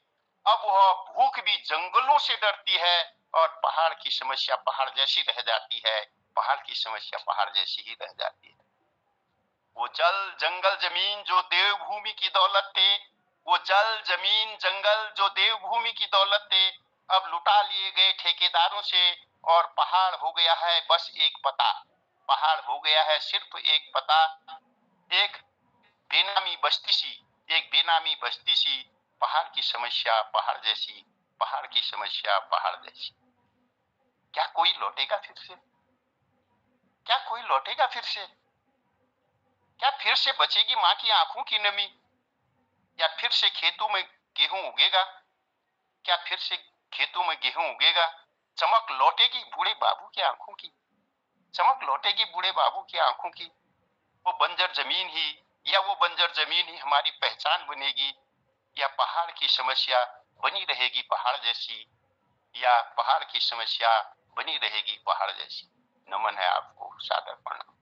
F: अब वह भूख भी जंगलों से डरती है और पहाड़ की समस्या पहाड़ जैसी रह जाती है, पहाड़ की समस्या पहाड़ जैसी ही रह जाती है। वो जल जंगल जमीन जो देवभूमि की दौलत थे, वो जल जमीन जंगल जो देवभूमि की दौलत थे, अब लुटा लिए गए ठेकेदारों से और पहाड़ हो गया है बस एक पता। पहाड़ हो गया है सिर्फ एक पता, एक बेनामी बस्ती सी, एक बेनामी बस्ती सी। पहाड़ की समस्या पहाड़ जैसी, पहाड़ की समस्या पहाड़ जैसी। क्या कोई लौटेगा फिर से? क्या कोई लौटेगा फिर से? क्या फिर से बचेगी माँ की आंखों की नमी? या फिर से खेतों में गेहूं उगेगा? क्या फिर से खेतों में गेहूं उगेगा? चमक लौटेगी बूढ़े बाबू की आंखों की, चमक लौटेगी बूढ़े बाबू की आंखों की। वो बंजर जमीन ही, या वो बंजर जमीन ही हमारी पहचान बनेगी, या पहाड़ की समस्या बनी रहेगी पहाड़ जैसी, या पहाड़ की समस्या बनी रहेगी पहाड़ जैसी। नमन है आपको, सादर प्रणाम।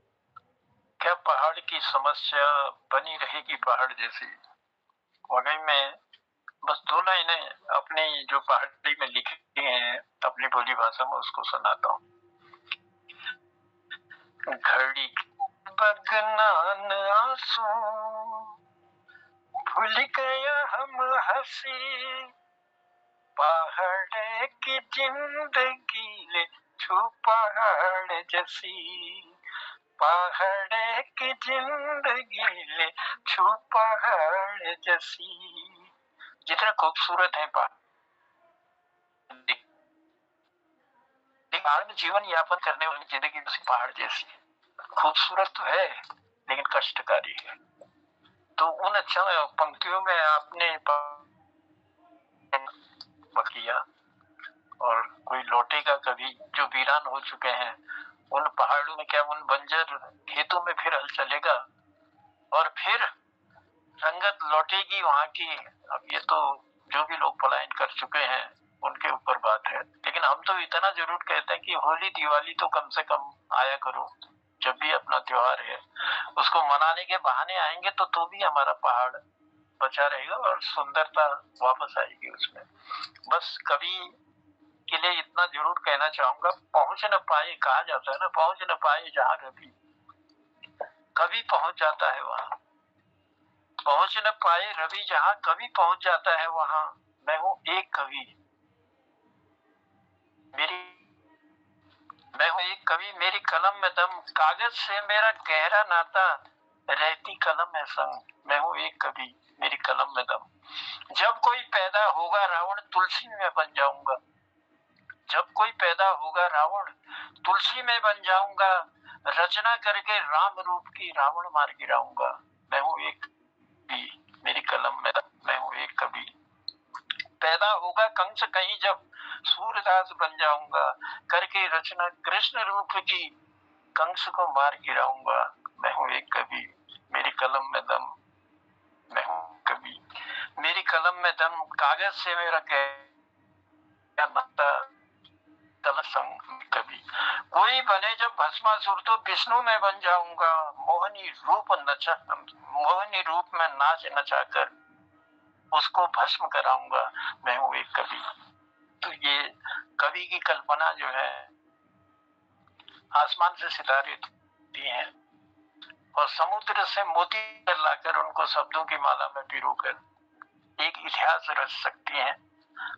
B: क्या पहाड़ की समस्या बनी रहेगी पहाड़ जैसी? वाकई में बस 2 लाइनें अपनी जो पहाड़ी में लिखी हैं अपनी बोली भाषा में, उसको सुनाता हूँ। घड़ी बगनान आंसू भूल गया हम हंसी, पहाड़ की जिंदगी ले छू पहाड़ जैसी, पहाड़ की जिंदगी ले छू पहाड़ जैसी। जितना खूबसूरत है पहाड़ में जीवन यापन करने वाली जिंदगी उसी पहाड़ जैसी है। खूबसूरत तो है लेकिन कष्टकारी है। तो उन पंक्तियों में आपने किया, और कोई लौटेगा कभी, जो वीरान हो चुके हैं उन पहाड़ों में, क्या उन बंजर खेतों में फिर हल चलेगा और फिर रंगत लौटेगी वहां की? अब ये तो जो भी लोग पलायन कर चुके हैं उनके ऊपर बात है, लेकिन हम तो इतना जरूर कहते हैं कि होली दिवाली तो कम से कम आया करो। जब भी अपना त्योहार है उसको मनाने के बहाने आएंगे तो भी हमारा पहाड़ बचा रहेगा और सुंदरता वापस आएगी उसमें। बस कभी के लिए इतना जरूर कहना चाहूंगा, पहुंच न पाए, कहा जाता है ना, पहुंच न पाए जहां कभी, कभी पहुंच जाता है वहां। पहुंच न पाए रवि जहां, कभी पहुंच जाता है वहां। मैं हूं एक कवि, मैं हूं एक कवि, मेरी कलम में दम, कागज से मेरा गहरा नाता, रहती कलम है संग। मैं हूं एक कवि, मेरी कलम में दम। जब कोई पैदा होगा रावण, तुलसी में बन जाऊंगा। जब कोई पैदा होगा रावण, तुलसी में बन जाऊंगा। रचना करके राम रूप की रावण मार गिराऊंगा। मैं हूं एक कवि, मेरी कलम में दम। मैं हूं एक कवि। पैदा होगा कंस कहीं, जब सूरदास बन जाऊंगा। करके रचना कृष्ण रूप की, कंस को मार गिराऊंगा। मैं हूं एक कवि, मेरी कलम में दम। मैं हूं कवि, मेरी कलम में दम, कागज से मेरा नाता, कवि। कोई बने जब भस्मासुर तो विष्णु में बन जाऊंगा। मोहनी रूप में नाच नचाकर उसको भस्म कराऊंगा। मैं हूं एक कवि। तो ये कवि की कल्पना जो है, आसमान से सितारे दिए हैं और समुद्र से मोती लाकर उनको शब्दों की माला में पिरोकर एक इतिहास रच सकती हैं।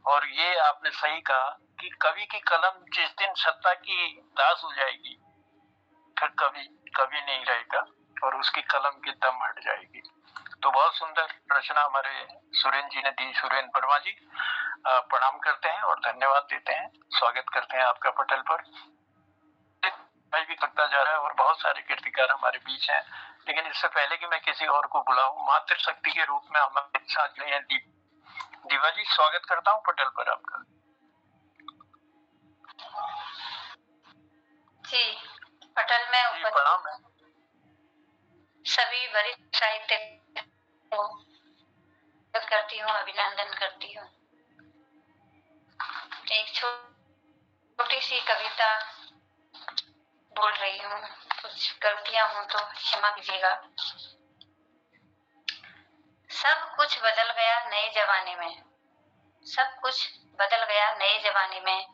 B: और ये आपने सही कहा कि कवि की कलम जिस दिन सत्ता की दास हो जाएगी, फिर कवि कवि नहीं रहेगा और उसकी कलम की दम हट जाएगी। तो बहुत सुंदर रचना हमारे सुरेंद्र जी ने दी। सुरेंद्र वर्मा जी, प्रणाम करते हैं और धन्यवाद देते हैं, स्वागत करते हैं आपका पटल पर। भी करता जा रहा है और बहुत सारे कीर्तिकार हमारे बीच हैं, लेकिन इससे पहले कि मैं किसी और को बुलाऊं, मातृशक्ति के रूप में हमारे साथ हैं दीवा जी। स्वागत करता हूं पटल पर आपका।
G: जी, पटल में
B: जी, प्रणाम है।
G: सभी वरिष्ठ साहित्यिक को करती हूँ, अभिनंदन करती हूँ। एक छोटी सी कविता बोल रही हूँ, कुछ गलतियां हो तो क्षमा कीजिएगा। सब कुछ बदल गया नए जमाने में, सब कुछ बदल गया नए जमाने में।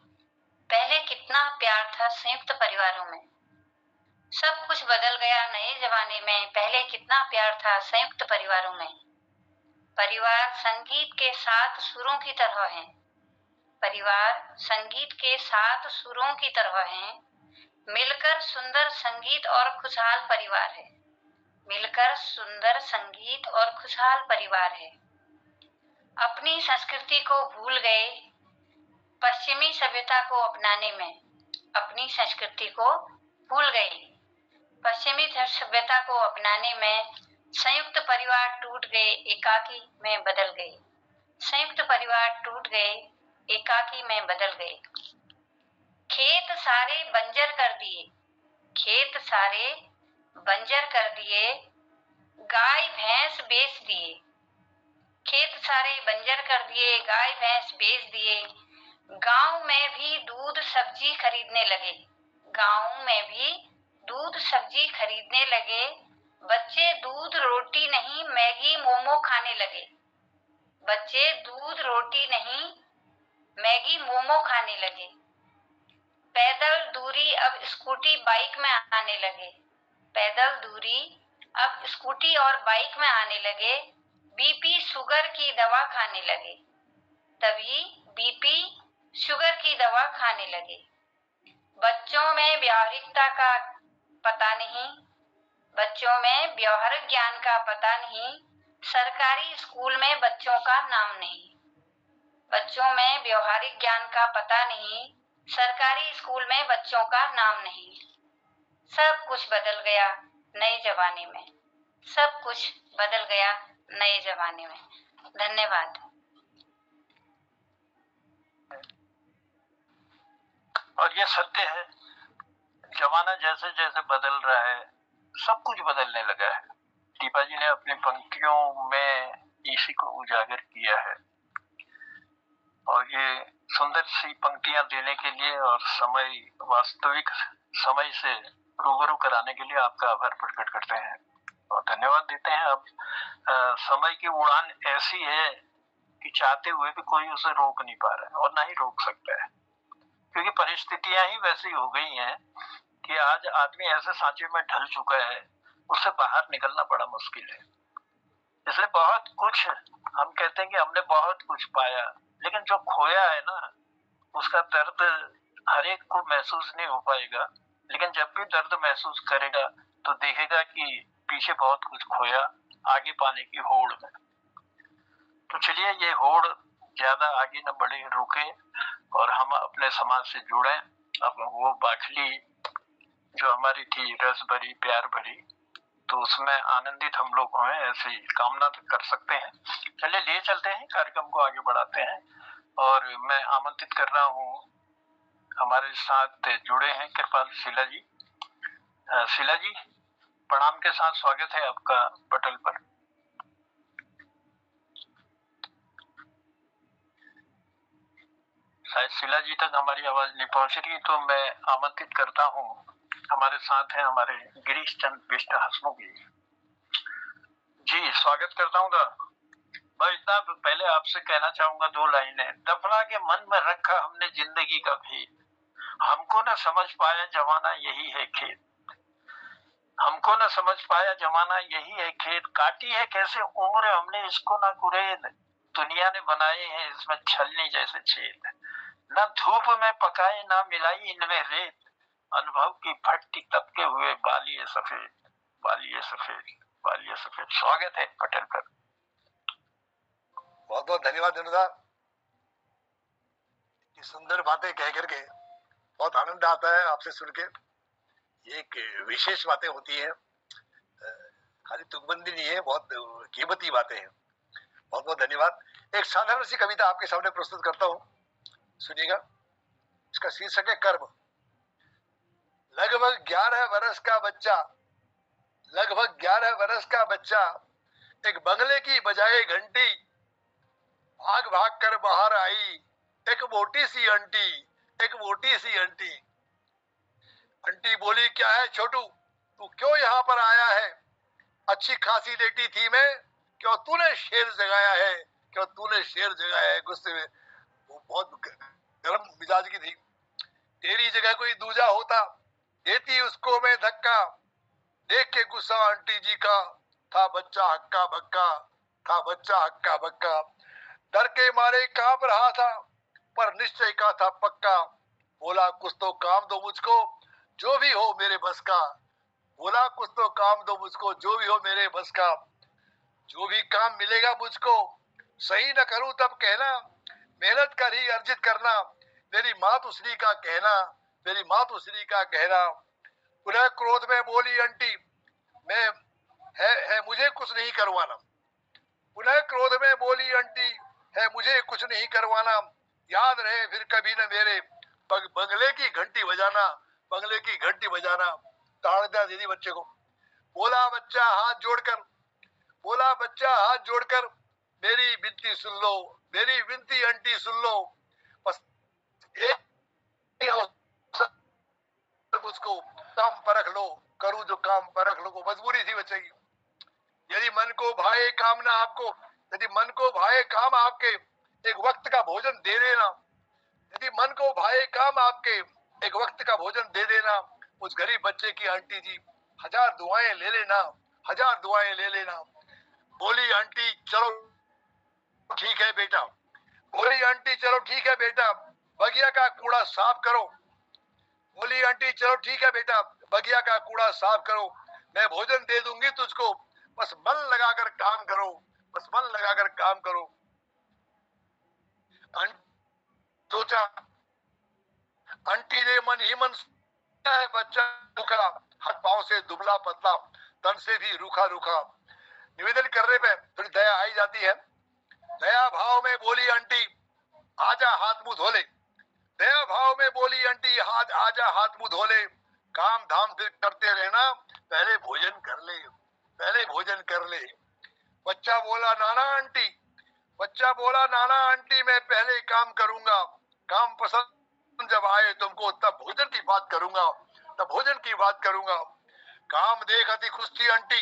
G: पहले कितना प्यार था संयुक्त परिवारों में। सब कुछ बदल गया नए जमाने में, पहले कितना प्यार था संयुक्त परिवारों में। परिवार संगीत के 7 सुरों की तरह है, परिवार संगीत के 7 सुरों की तरह है। मिलकर सुंदर संगीत और खुशहाल परिवार है, मिलकर सुंदर संगीत और खुशहाल परिवार है। अपनी संस्कृति को भूल गए पश्चिमी सभ्यता को अपनाने में, अपनी संस्कृति को भूल गए पश्चिमी सभ्यता को अपनाने में। संयुक्त परिवार टूट गए, एकाकी में बदल गए। संयुक्त परिवार टूट गए, एकाकी में बदल गए। खेत सारे बंजर कर दिए, खेत सारे बंजर कर दिए। गाय भैंस बेच दिए, खेत सारे बंजर कर दिए, गाय भैंस बेच दिए। गांव में भी दूध सब्जी खरीदने लगे, गांव में भी दूध सब्जी खरीदने लगे। बच्चे दूध रोटी नहीं मैगी मोमो खाने लगे, बच्चे दूध रोटी नहीं मैगी मोमो खाने लगे। पैदल दूरी अब स्कूटी बाइक में आने लगे, पैदल दूरी अब स्कूटी और बाइक में आने लगे। बीपी शुगर की दवा खाने लगे, तभी बीपी शुगर की दवा खाने लगे। बच्चों में व्यावहारिकता का पता नहीं, बच्चों में व्यवहारिक ज्ञान का पता नहीं। सरकारी स्कूल में बच्चों का नाम नहीं, बच्चों में व्यवहारिक ज्ञान का पता नहीं। सरकारी स्कूल में बच्चों का नाम नहीं। सब कुछ बदल गया नए जमाने में, सब कुछ बदल गया नए जमाने में। धन्यवाद।
B: और ये सत्य है, जमाना जैसे जैसे बदल रहा है सब कुछ बदलने लगा है। दीपा जी ने अपनी पंक्तियों में इसी को उजागर किया है और ये सुंदर सी पंक्तियां देने के लिए और समय वास्तविक समय से रूबरू कराने के लिए आपका आभार प्रकट करते हैं और धन्यवाद देते हैं। अब समय की उड़ान ऐसी है कि चाहते हुए भी कोई उसे रोक नहीं पा रहा है और ना ही रोक सकता है, क्योंकि परिस्थितियां ही वैसी हो गई हैं कि आज आदमी ऐसे सांचे में ढल चुका है, उससे बाहर निकलना बड़ा मुश्किल है। इसलिए बहुत कुछ हम कहते हैं कि हमने बहुत कुछ पाया, लेकिन जो खोया है ना उसका दर्द हर एक को महसूस नहीं हो पाएगा। लेकिन जब भी दर्द महसूस करेगा तो देखेगा कि पीछे बहुत कुछ खोया आगे पाने की होड़ में। तो चलिए ये होड़ ज्यादा आगे न बढ़े, रुके और हम अपने समाज से जुड़े। अब वो बाखली जो हमारी थी रस भरी प्यार भरी, तो उसमें आनंदित हम लोग हैं, ऐसी कामना कर सकते हैं। चलिए ले चलते हैं, कार्यक्रम को आगे बढ़ाते हैं और मैं आमंत्रित कर रहा हूँ, हमारे साथ जुड़े हैं कृपाल शीला जी। शीला जी प्रणाम के साथ स्वागत है आपका पटल पर। शायद शीला जी तक हमारी आवाज नहीं पहुंच रही, तो मैं आमंत्रित करता हूँ, हमारे साथ हैं हमारे गिरीश चंद बिष्ट हसमुख जी, स्वागत करता हूँ। भाई इतना पहले आपसे कहना चाहूंगा 2 लाइनें। दफना के मन में रखा हमने जिंदगी का भेद, हमको न समझ पाया जमाना यही है खेत, हमको न समझ पाया जमाना यही है खेत। काटी है कैसे उम्र हमने इसको न कुरेद, दुनिया ने बनाए हैं इसमें छलनी जैसे छेद। न धूप में पकाए ना मिलाई इनमें रेत, अनुभव की फटती तपके हुए बालिए सफेद, बालिए सफेद, बालिए सफेद। स्वागत है पटेल पर।
E: बहुत बहुत धन्यवाद अनुदा। ये सुंदर बातें कह करके बहुत आनंद आता है आपसे सुन के। ये एक विशेष बातें होती हैं, खाली तुकबंदी नहीं है, बहुत कीमती बातें हैं। बहुत बहुत धन्यवाद। एक साधारण सी कविता आपके सामने प्रस्तुत करता हूं, सुनिएगा। इसका शीर्षक है कर्म। लगभग 11 वर्ष का बच्चा, लगभग 11 वर्ष का बच्चा एक बंगले की बजाय घंटी भाग भाग कर बाहर आई। एक मोटी सी आंटी, एक मोटी सी आंटी। आंटी बोली, क्या है छोटू, तू क्यों यहाँ पर आया है? अच्छी खासी लेटी थी मैं, क्यों तूने शेर जगाया है? क्यों तूने शेर जगाया है? गुस्से में, वो बहुत गर्म मिजाज की थी। तेरी जगह कोई दूजा होता, देती उसको मैं धक्का। देख के गुस्सा आंटी जी का, था बच्चा हक्का बक्का, था बच्चा हक्का बक्का। डर के मारे कांप रहा था, पर निश्चय का था पक्का। बोला, कुछ तो काम दो मुझको, जो भी हो मेरे बस का। बोला, कुछ तो काम दो मुझको, जो भी हो मेरे बस का। जो भी काम मिलेगा मुझको, सही न करूं तब कहना। मेहनत कर ही अर्जित करना, मेरी मातुश्री का कहना, मेरी मातुश्री का कहना। पुनः क्रोध में बोली आंटी, मैं है मुझे कुछ नहीं करवाना। पुनः क्रोध में बोली आंटी, है मुझे कुछ नहीं करवाना। याद रहे फिर कभी न मेरे बंगले की घंटी बजाना, बंगले की घंटी बजाना। ताड़ दिया दीदी बच्चे को। बोला बच्चा हाथ जोड़कर, बोला बच्चा हाथ जोड़कर, मेरी विनती सुन लो, मेरी विनती आंटी सुन लो। बस एक उसको काम परख लो, करूं जो काम परख लो। को मजबूरी थी बच्चे की। यदि मन को भाए काम ना आपको, यदि मन को भाए काम आपके, एक वक्त का भोजन दे देना। यदि मन को भाए काम आपके, एक वक्त का भोजन दे देना। उस गरीब बच्चे की आंटी जी 1000 दुआएं ले लेना, 1000 दुआएं ले लेना। बोली आंटी, चलो ठीक है बेटा। बोली आंटी, चलो ठीक है बेटा, बगिया का कूड़ा साफ करो। बोली आंटी, चलो ठीक है बेटा, बगिया का कूड़ा साफ करो। मैं भोजन दे दूंगी तुझको, बस मन लगाकर काम करो, बस मन लगाकर काम करो। सोचा, आंटी ने मन ही मन है बच्चा रूखा, हाथ पांव से दुबला पतला, तन से भी रूखा रूखा। निवेदन करने पे थोड़ी दया आई जाती है। दया भाव में बोली आंटी, आजा हाथ मुंह धो ले। दया भाव में बोली आंटी, आजा हाथ मुंह धो ले। काम धाम फिर करते रहना, पहले भोजन कर ले, पहले भोजन कर ले। बच्चा बोला, नाना आंटी, बच्चा बोला, नाना आंटी, मैं पहले काम करूंगा। काम पसंद जब आए तुमको, तब भोजन की बात करूंगा, तब भोजन की बात करूंगा। काम देख अति खुश थी आंटी,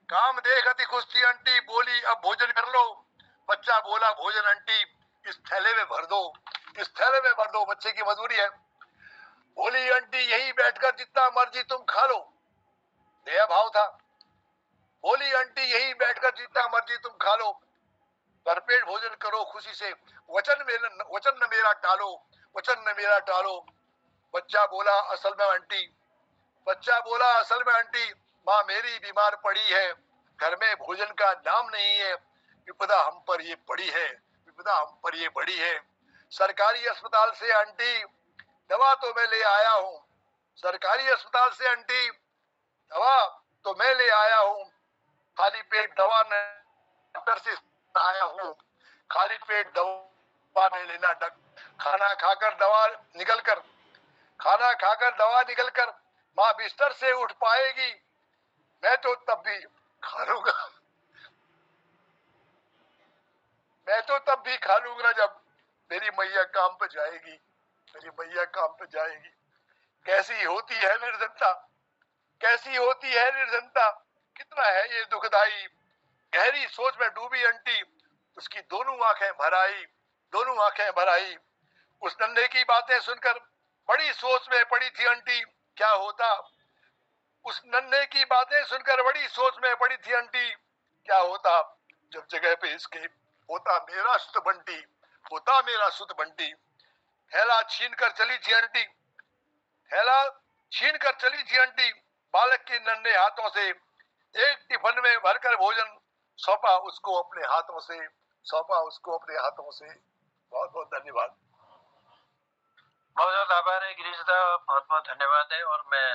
E: काम देख अति खुश थी आंटी। बोली, अब भोजन कर लो। बच्चा बोला, भोजन आंटी इस थैले में भर दो, इस थैले में भर दो। बच्चे की मजबूरी है। बोली आंटी, यही बैठकर जितना मर्जी तुम खा लो। दया भाव था। बोली आंटी, यही बैठकर जितना मर्जी तुम खा लो, भरपेट भोजन करो खुशी से। वचन न मेरा टालो, वचन न मेरा टालो। बच्चा बोला, असल में आंटी, बच्चा बोला, असल में आंटी, माँ मेरी बीमार पड़ी है, घर में भोजन का नाम नहीं है। विपदा हम पर ये पड़ी है, विपदा हम पर ये बड़ी है। सरकारी अस्पताल से आंटी दवा तो मैं ले आया हूँ, सरकारी अस्पताल से आंटी दवा तो मैं ले आया हूँ। खाली पेट दवा डॉक्टर से आया हूँ, खाली पेट दवा नहीं लेना। खाना खाकर दवा निकल कर, खाना खाकर दवा निकल कर माँ बिस्तर से उठ पाएगी, मैं तो तब भी खा लूंगा, मैं तो तब भी खा लूंगा जब मेरी मैया काम पे जाएगी, मेरी मैया काम पे जाएगी। कैसी होती है निर्धनता, कैसी होती है निर्धनता, कितना है ये दुखदाई। गहरी सोच में डूबी आंटी, उसकी दोनों आंखें भर आई, दोनों आंखें भर आई। उस नन्हे की बातें सुनकर बड़ी सोच में पड़ी थी आंटी, क्या होता। उस नन्हे की बातें सुनकर बड़ी सोच में पड़ी थी आंटी, क्या होता जब जगह पे इसके होता मेरा सुत बंटी, होता मेरा सुत बंटी। थैला छीन कर चली थी आंटी, थैला छीन कर चली थी आंटी बालक के नन्हे हाथों से। एक टिफिन में भरकर भोजन सौंपा उसको अपने हाथों से, सौंपा उसको अपने हाथों से। बहुत बहुत धन्यवाद।
B: बहुत बहुत आभार है गिरीश दा, बहुत बहुत धन्यवाद है। और मैं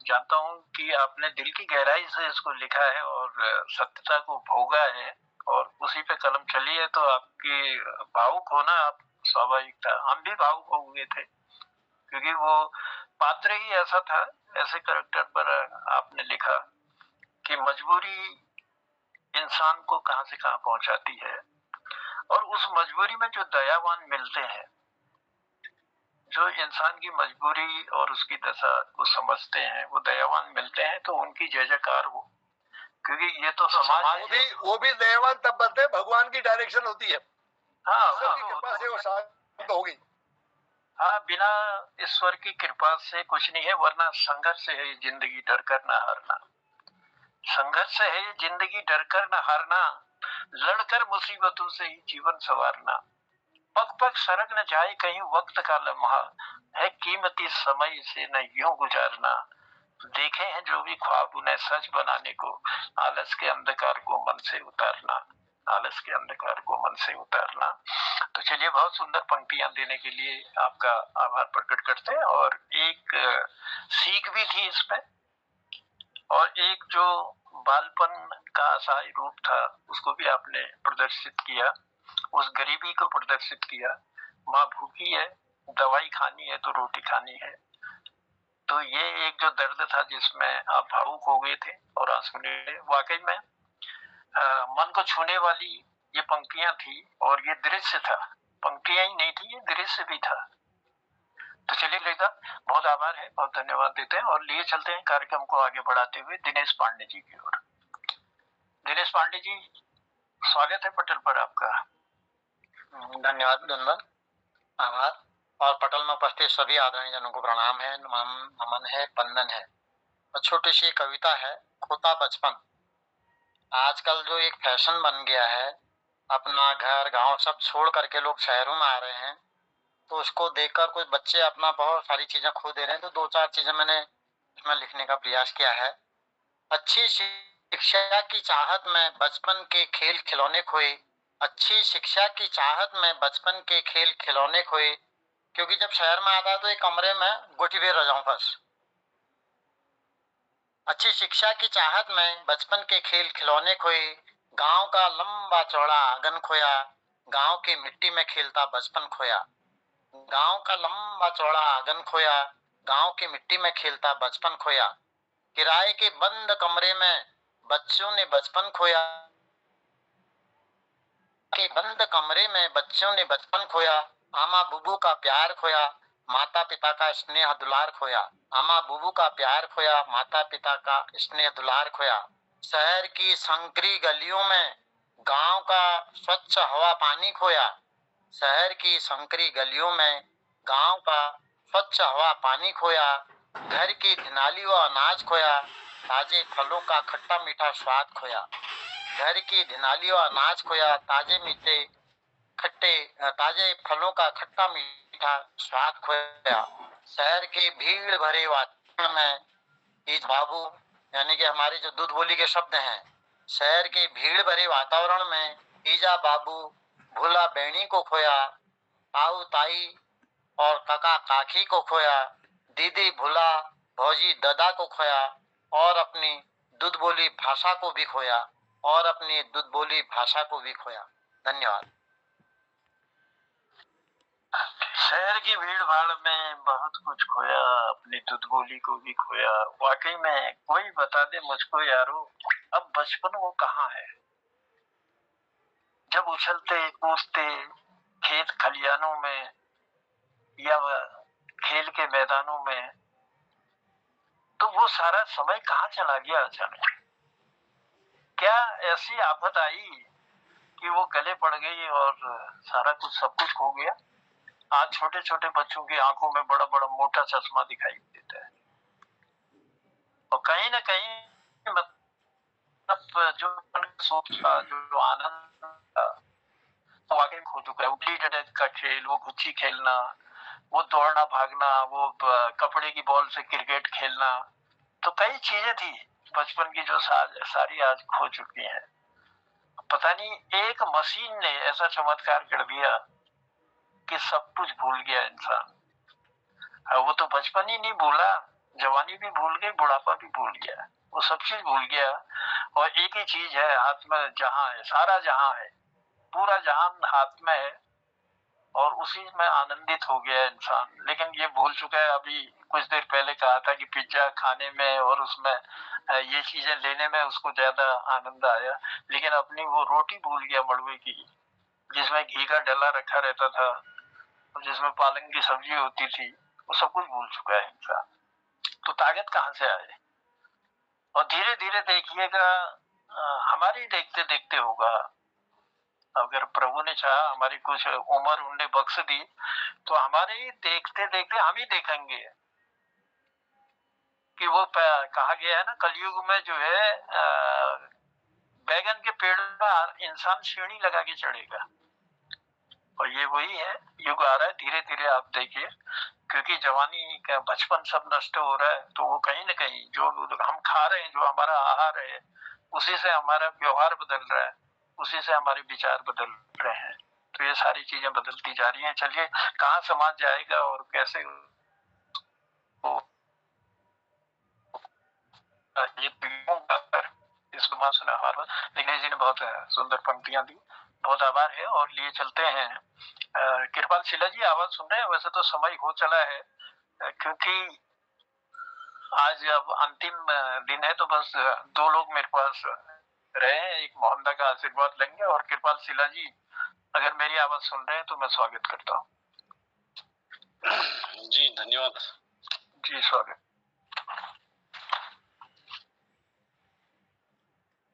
B: जानता हूँ कि आपने दिल की गहराई से इसको लिखा है और सत्यता को भोगा है और उसी पे कलम चली है, तो आपकी भावुक होना आप स्वाभाविक था। हम भी भावुक हो गए थे क्योंकि वो पात्र ही ऐसा था, ऐसे कैरेक्टर पर आपने लिखा कि मजबूरी इंसान को कहां से कहां पहुंचाती है, और उस मजबूरी में जो दयावान मिलते हैं, जो इंसान की मजबूरी और उसकी दशा को समझते हैं, वो दयावान मिलते हैं, तो उनकी जय जयकार हो, क्योंकि ये तो समाज
E: वो भी दयावान तब बनते हैं, भगवान की डायरेक्शन होती है।
B: हाँ,
E: ईश्वर की कृपा से वो शांत होगी।
B: हाँ, बिना ईश्वर की कृपा से कुछ नहीं है, वरना संघर्ष है ये जिंदगी, डर कर न हारना। संघर्ष है ये जिंदगी, डर कर न हारना, लड़कर मुसीबतों से ही जीवन संवारना। पग पग सरक न जाए कहीं वक्त का लम्हा, है कीमती समय से न यूं गुजारना। देखे हैं जो भी ख्वाब उन्हें सच बनाने को, आलस के अंधकार को मन से उतारना, आलस के अंधकार को मन से उतारना। तो चलिए, बहुत सुंदर पंक्तियां देने के लिए आपका आभार प्रकट करते हैं। और एक सीख भी थी इसमें, और एक जो बालपन का असहाय रूप था उसको भी आपने प्रदर्शित किया, उस गरीबी को प्रदर्शित किया। माँ भूखी है, दवाई खानी है तो रोटी खानी है। तो ये एक जो दर्द था जिसमें आप भावुक हो गए थे और आंसू निकले, वाकई में मन को छूने वाली ये पंक्तियां थी, और ये दृश्य था, पंक्तियां ही नहीं थी, ये दृश्य भी था। तो चलिए लेगा, बहुत आभार है, बहुत धन्यवाद देते हैं, और लिए चलते हैं कार्यक्रम को आगे बढ़ाते हुए दिनेश पांडे जी की ओर। दिनेश पांडे जी, स्वागत है पटल पर आपका।
H: धन्यवाद धन्यवाद, आभार। और पटल में उपस्थित सभी आदरणीय जनों को प्रणाम है, नमन है, वंदन है। और छोटी सी कविता है, खोता बचपन। आजकल जो एक फैशन बन गया है, अपना घर गांव सब छोड़ करके लोग शहरों में आ रहे हैं, तो उसको देखकर कुछ बच्चे अपना बहुत सारी चीजें खो दे रहे हैं। तो दो चार चीजें मैंने इसमें लिखने का प्रयास किया है। अच्छी शिक्षा की चाहत में बचपन के खेल खिलौने खोए, अच्छी शिक्षा की चाहत में बचपन के खेल खिलौने खोए, क्योंकि जब शहर में आता है तो एक कमरे में गुटी बेर रह जाऊं बस। अच्छी शिक्षा की चाहत में बचपन के खेल खिलौने खोए, गांव का लंबा चौड़ा आंगन खोया, गांव की मिट्टी में खेलता बचपन खोया। गांव का लंबा चौड़ा आंगन खोया, गांव की मिट्टी में खेलता बचपन खोया। किराए के बंद कमरे में बच्चों ने बचपन खोया, के बंद कमरे में बच्चों ने बचपन खोया। आमा बुबू का प्यार खोया, माता पिता का स्नेह दुलार खोया। आमा बुबू का प्यार खोया, माता पिता का स्नेह दुलार खोया। शहर की संकरी गलियों में गांव का स्वच्छ हवा पानी खोया। शहर की संकरी गलियों में गांव का स्वच्छ हवा पानी खोया। घर की धिनाली व अनाज खोया, ताजे फलों का खट्टा मीठा स्वाद खोया। घर की धिनाली व अनाज खोया, ताजे फलों का खट्टा मीठा स्वाद खोया। शहर के भीड़ भरे वातावरण में ईज बाबू, यानी कि हमारे जो दूध बोली के शब्द हैं, शहर के भीड़ भरे वातावरण में ईजा बाबू भूला बहनी को खोया, ताऊ ताई और काका काकी को खोया, दीदी भूला भौजी दादा को खोया, और अपनी दूध बोली भाषा को भी खोया, और अपनी दूध बोली भाषा को भी खोया। धन्यवाद।
B: शहर की भीड़ भाड़ में बहुत कुछ खोया, अपनी दूध बोली को भी खोया। वाकई में कोई बता दे मुझको यारो, अब बचपन वो कहाँ है, जब उछलते कूदते खेत खलियानों में या खेल के मैदानों में, तो वो सारा समय कहाँ चला गया अचानक। क्या ऐसी आफत आई कि वो गले पड़ गई और सारा कुछ सब कुछ खो गया। आज छोटे छोटे बच्चों की आंखों में बड़ा बड़ा मोटा चश्मा दिखाई देता है, और कहीं ना कहीं मतलब जो सोच का जो आनंद था वाकई खो चुका है। उठी डंडे का खेल, वो गुच्छी खेलना, वो दौड़ना भागना, वो कपड़े की बॉल से क्रिकेट खेलना, तो कई चीजें थी बचपन की जो सारी आज खो चुकी हैं। पता नहीं एक मशीन ने ऐसा चमत्कार कर दिया कि सब कुछ भूल गया इंसान। वो तो बचपन ही नहीं भूला, जवानी भी भूल गई, बुढ़ापा भी भूल गया, वो सब चीज भूल गया। और एक ही चीज है हाथ में, जहां है सारा जहां है, पूरा जहान हाथ में है, और उसी में आनंदित हो गया इंसान। लेकिन ये भूल चुका है, अभी कुछ देर पहले कहा था कि पिज्जा खाने में और उसमें ये चीजें लेने में उसको ज्यादा आनंद आया, लेकिन अपनी वो रोटी भूल गया मड़वे की, जिसमें घी का डला रखा रहता था, जिसमें पालक की सब्जी होती थी, वो सब कुछ भूल चुका है इंसान। तो ताकत कहाँ से आए? और धीरे धीरे देखिएगा, हमारी देखते देखते होगा। अगर प्रभु ने चाहा, हमारी कुछ उम्र उनने बख्श दी, तो हमारे ही देखते देखते हम ही देखेंगे कि वो कहा गया है ना, कलयुग में जो है बैगन के पेड़ पर इंसान सीढ़ी लगा के चढ़ेगा। और ये वही है, युग आ रहा है धीरे धीरे, आप देखिए। क्योंकि जवानी का बचपन सब नष्ट हो रहा है, तो वो कहीं ना कहीं जो हम खा रहे हैं, जो हमारा आहार है, उसी से हमारा व्यवहार बदल रहा है, उसी से हमारे विचार बदल रहे हैं। तो ये सारी चीजें बदलती जा रही हैं। चलिए, कहाँ समाज जाएगा और कैसे इसको सुना। दिनेश जी ने बहुत सुंदर पंक्तियां दी, बहुत आभार है। और लिए चलते हैं कृपाल शिला जी, आवाज सुन रहे हैं? वैसे तो समय हो चला है, क्योंकि आज अब अंतिम दिन है, तो बस 2 लोग मेरे पास रहे हैं। एक मोहम्मदा का आशीर्वाद लेंगे, और कृपाल शिला जी अगर मेरी आवाज सुन रहे हैं तो मैं स्वागत करता हूँ।
I: जी धन्यवाद
B: जी, स्वागत।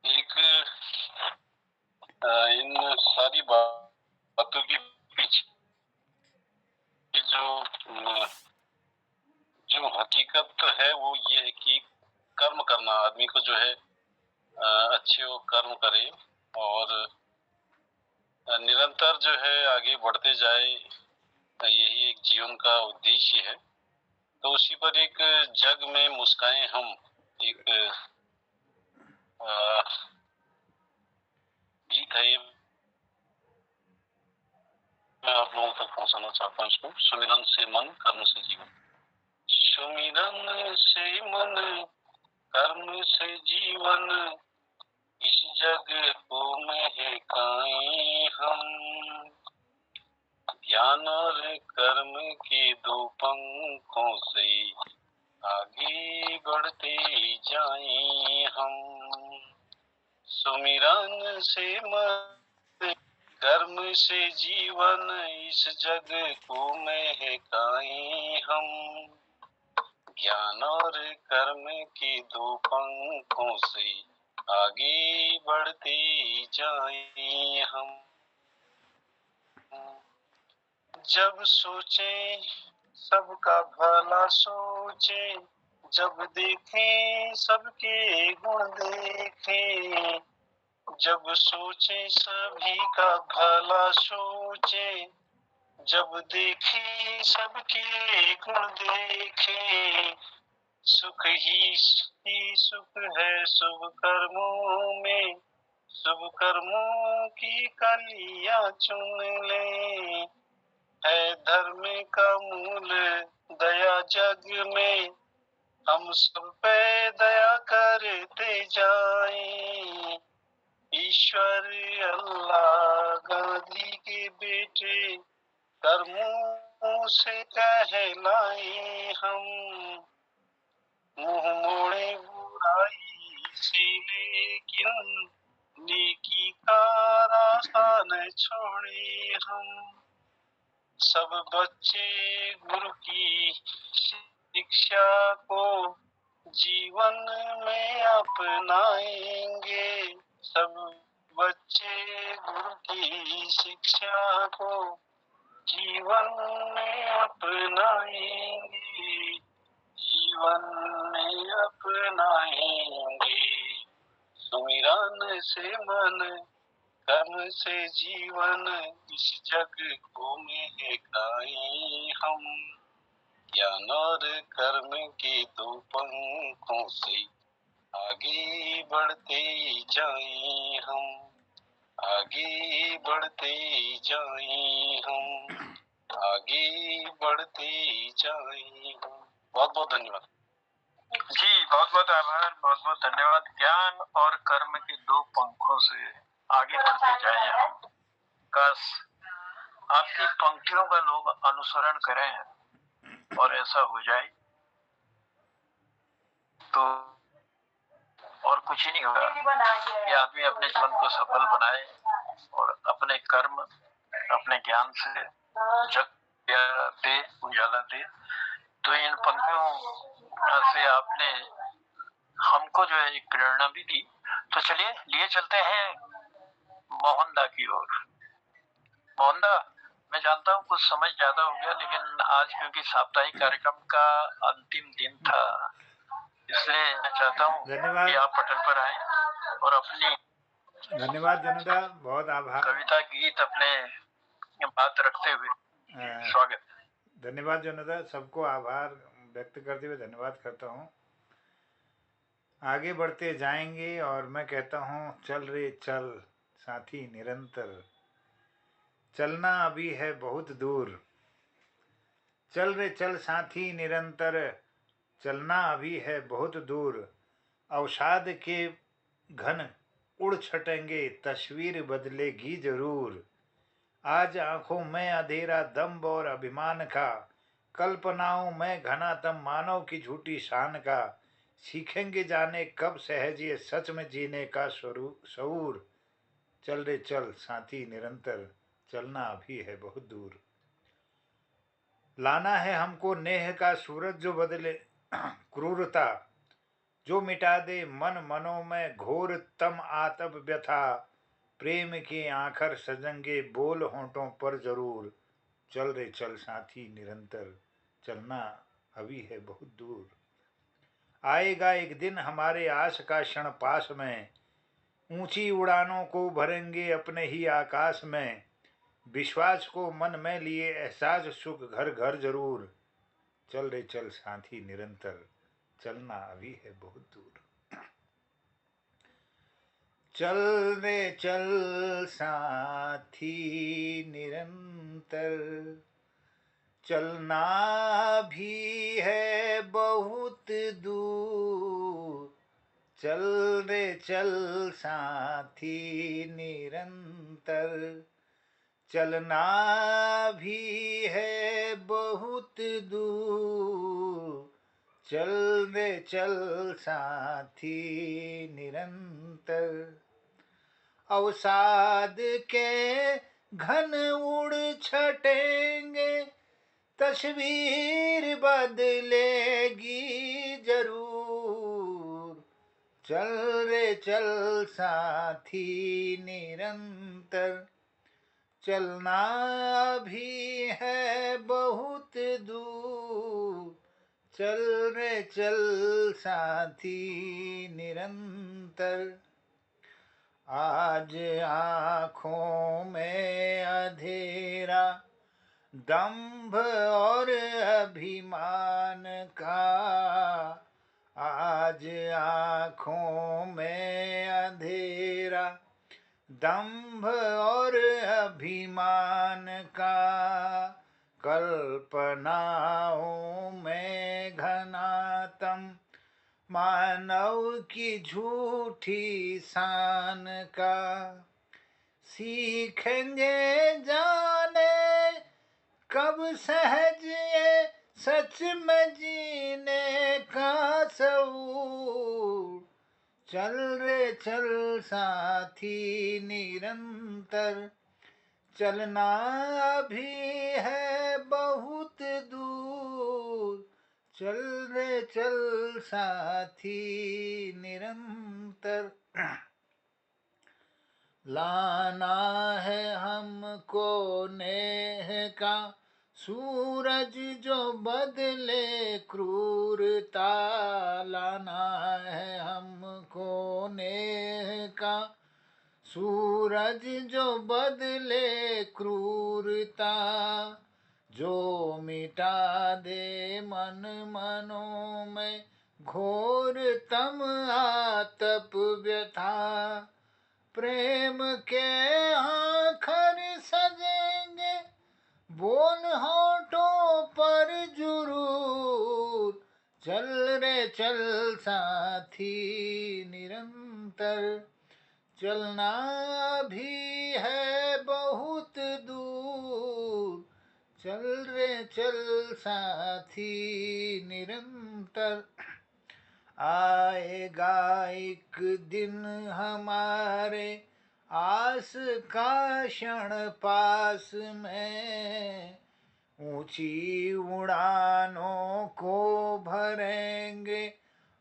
I: एक इन सारी बातों के पीछे जो हकीकत है वो ये है कि कर्म करना, आदमी को जो है अच्छे वो कर्म करे और निरंतर जो है आगे बढ़ते जाए, यही एक जीवन का उद्देश्य है। तो उसी पर एक जग में मुस्काएं हम, एक गीत है, मैं आप लोगों तक पहुंचाना चाहता हूँ इसको। सुमिरन से मन, कर्म से जीवन। सुमिरन से मन, कर्म से जीवन, इस जग को महकाएं हम। ज्ञान और कर्म के 2 पंखों से आगे बढ़ते जाएं हम। सुमिरन से मन, कर्म से जीवन, इस जग को महकाएं हम। ज्ञान और कर्म के 2 पंखों से आगे बढ़ते जाएं हम। जब सोचें सबका भला सोचें, जब देखें सबके गुण देखें। जब सोचें सभी का भला सोचें, जब देखें सबके गुण देखें। सुख ही सुख है शुभ कर्मों में, शुभ कर्मों की कलियां चुन लें। है धर्म का मूल दया जग में, हम सब पे दया करते जाएं। ईश्वर अल्लाह गांधी के बेटे, कर्मों से कहलाएं हम। मुंह मोड़े बुराई से लेकिन नेकी का रास्ता न छोड़े हम। सब बच्चे गुरु की शिक्षा को जीवन में अपनाएंगे। सब बच्चे गुरु की शिक्षा को जीवन में अपनाएंगे, जीवन में अपनाएंगे। सुमिरन से मन, कर्म से जीवन, इस जग को महकाएं हम। ज्ञान और कर्म के 2 पंखों से आगे बढ़ते जाएं हम। आगे बढ़ते जाएं हम, आगे बढ़ते जाएं हम। बहुत बहुत धन्यवाद
B: जी, बहुत बहुत आभार, बहुत बहुत धन्यवाद। ज्ञान और कर्म के 2 पंखों से आगे बढ़ते जाएं हम। काश आपकी पंक्तियों का लोग अनुसरण करें और ऐसा हो जाए तो और कुछ ही नहीं होगा कि आदमी अपने जीवन को सफल बनाए और अपने कर्म अपने ज्ञान से जग दे, उजाला दे। तो इन पंक्तियों से आपने हमको जो है एक प्रेरणा भी दी। तो चलिए लिए चलते हैं मोहनदा की ओर। मोहनदा, मैं जानता हूँ कुछ समय ज्यादा हो गया, लेकिन आज क्योंकि साप्ताहिक कार्यक्रम का अंतिम दिन था, इसलिए मैं चाहता हूँ कि आप पटल पर आए और अपनी
A: धन्यवाद जनता, बहुत आभार।
B: कविता गीत अपने बात रखते हुए स्वागत।
A: धन्यवाद जनता, सबको आभार व्यक्त करते हुए धन्यवाद करता हूँ। आगे बढ़ते जाएंगे और मैं कहता हूँ चल रे चल साथी निरंतर, चलना अभी है बहुत दूर। चल रे चल साथी निरंतर, चलना अभी है बहुत दूर। अवसाद के घन उड़ छटेंगे, तस्वीर बदलेगी जरूर। आज आंखों में अंधेरा दम्भ और अभिमान का, कल्पनाओं में घना दम मानव की झूठी शान का। सीखेंगे जाने कब सहज ये सच में जीने का शऊर। चल रे चल साथी निरंतर, चलना अभी है बहुत दूर। लाना है हमको नेह का सूरज जो बदले क्रूरता, जो मिटा दे मन मनों में घोर तम आतप व्यथा। प्रेम के आखर सजंगे बोल होंठों पर जरूर। चल रे चल साथी निरंतर, चलना अभी है बहुत दूर। आएगा एक दिन हमारे आस का क्षण पास में, ऊंची उड़ानों को भरेंगे अपने ही आकाश में। विश्वास को मन में लिए एहसास सुख घर घर जरूर। चल रे चल साथी निरंतर, चलना अभी है बहुत दूर। चल रे चल साथी निरंतर, चलना भी है बहुत दूर। चल रे चल साथी निरंतर, चलना भी है बहुत दूर। चल रे चल साथी निरंतर। अवसाद के घन उड़ छटेंगे, तस्वीर बदलेगी जरूर। चल रे चल साथी निरंतर, चलना भी है बहुत दूर। चल रे चल साथी निरंतर। आज आँखों में अंधेरा दंभ और अभिमान का, आज आँखों में अंधेरा दंभ और अभिमान का। कल्पनाओं में घनातम मानव की झूठी शान का। सीखेंगे जाने कब सहज ये सच में जीने का शऊर। चल रे चल साथी निरंतर, चलना भी है बहुत दूर। चल रे चल साथी निरंतर, लाना है हमको नेह का सूरज जो बदले क्रूरता। लाना है हमको नेह का सूरज जो बदले क्रूरता। जो मिटा दे मन मनों में घोर तम आतप व्यथा। प्रेम के आखर सजेंगे बोल होठों पर जरूर। चल रे चल साथी निरंतर, चलना भी है बहुत दूर। चल रे चल साथी निरंतर, आएगा एक दिन हमारे आस का क्षण पास में, ऊंची उड़ानों को भरेंगे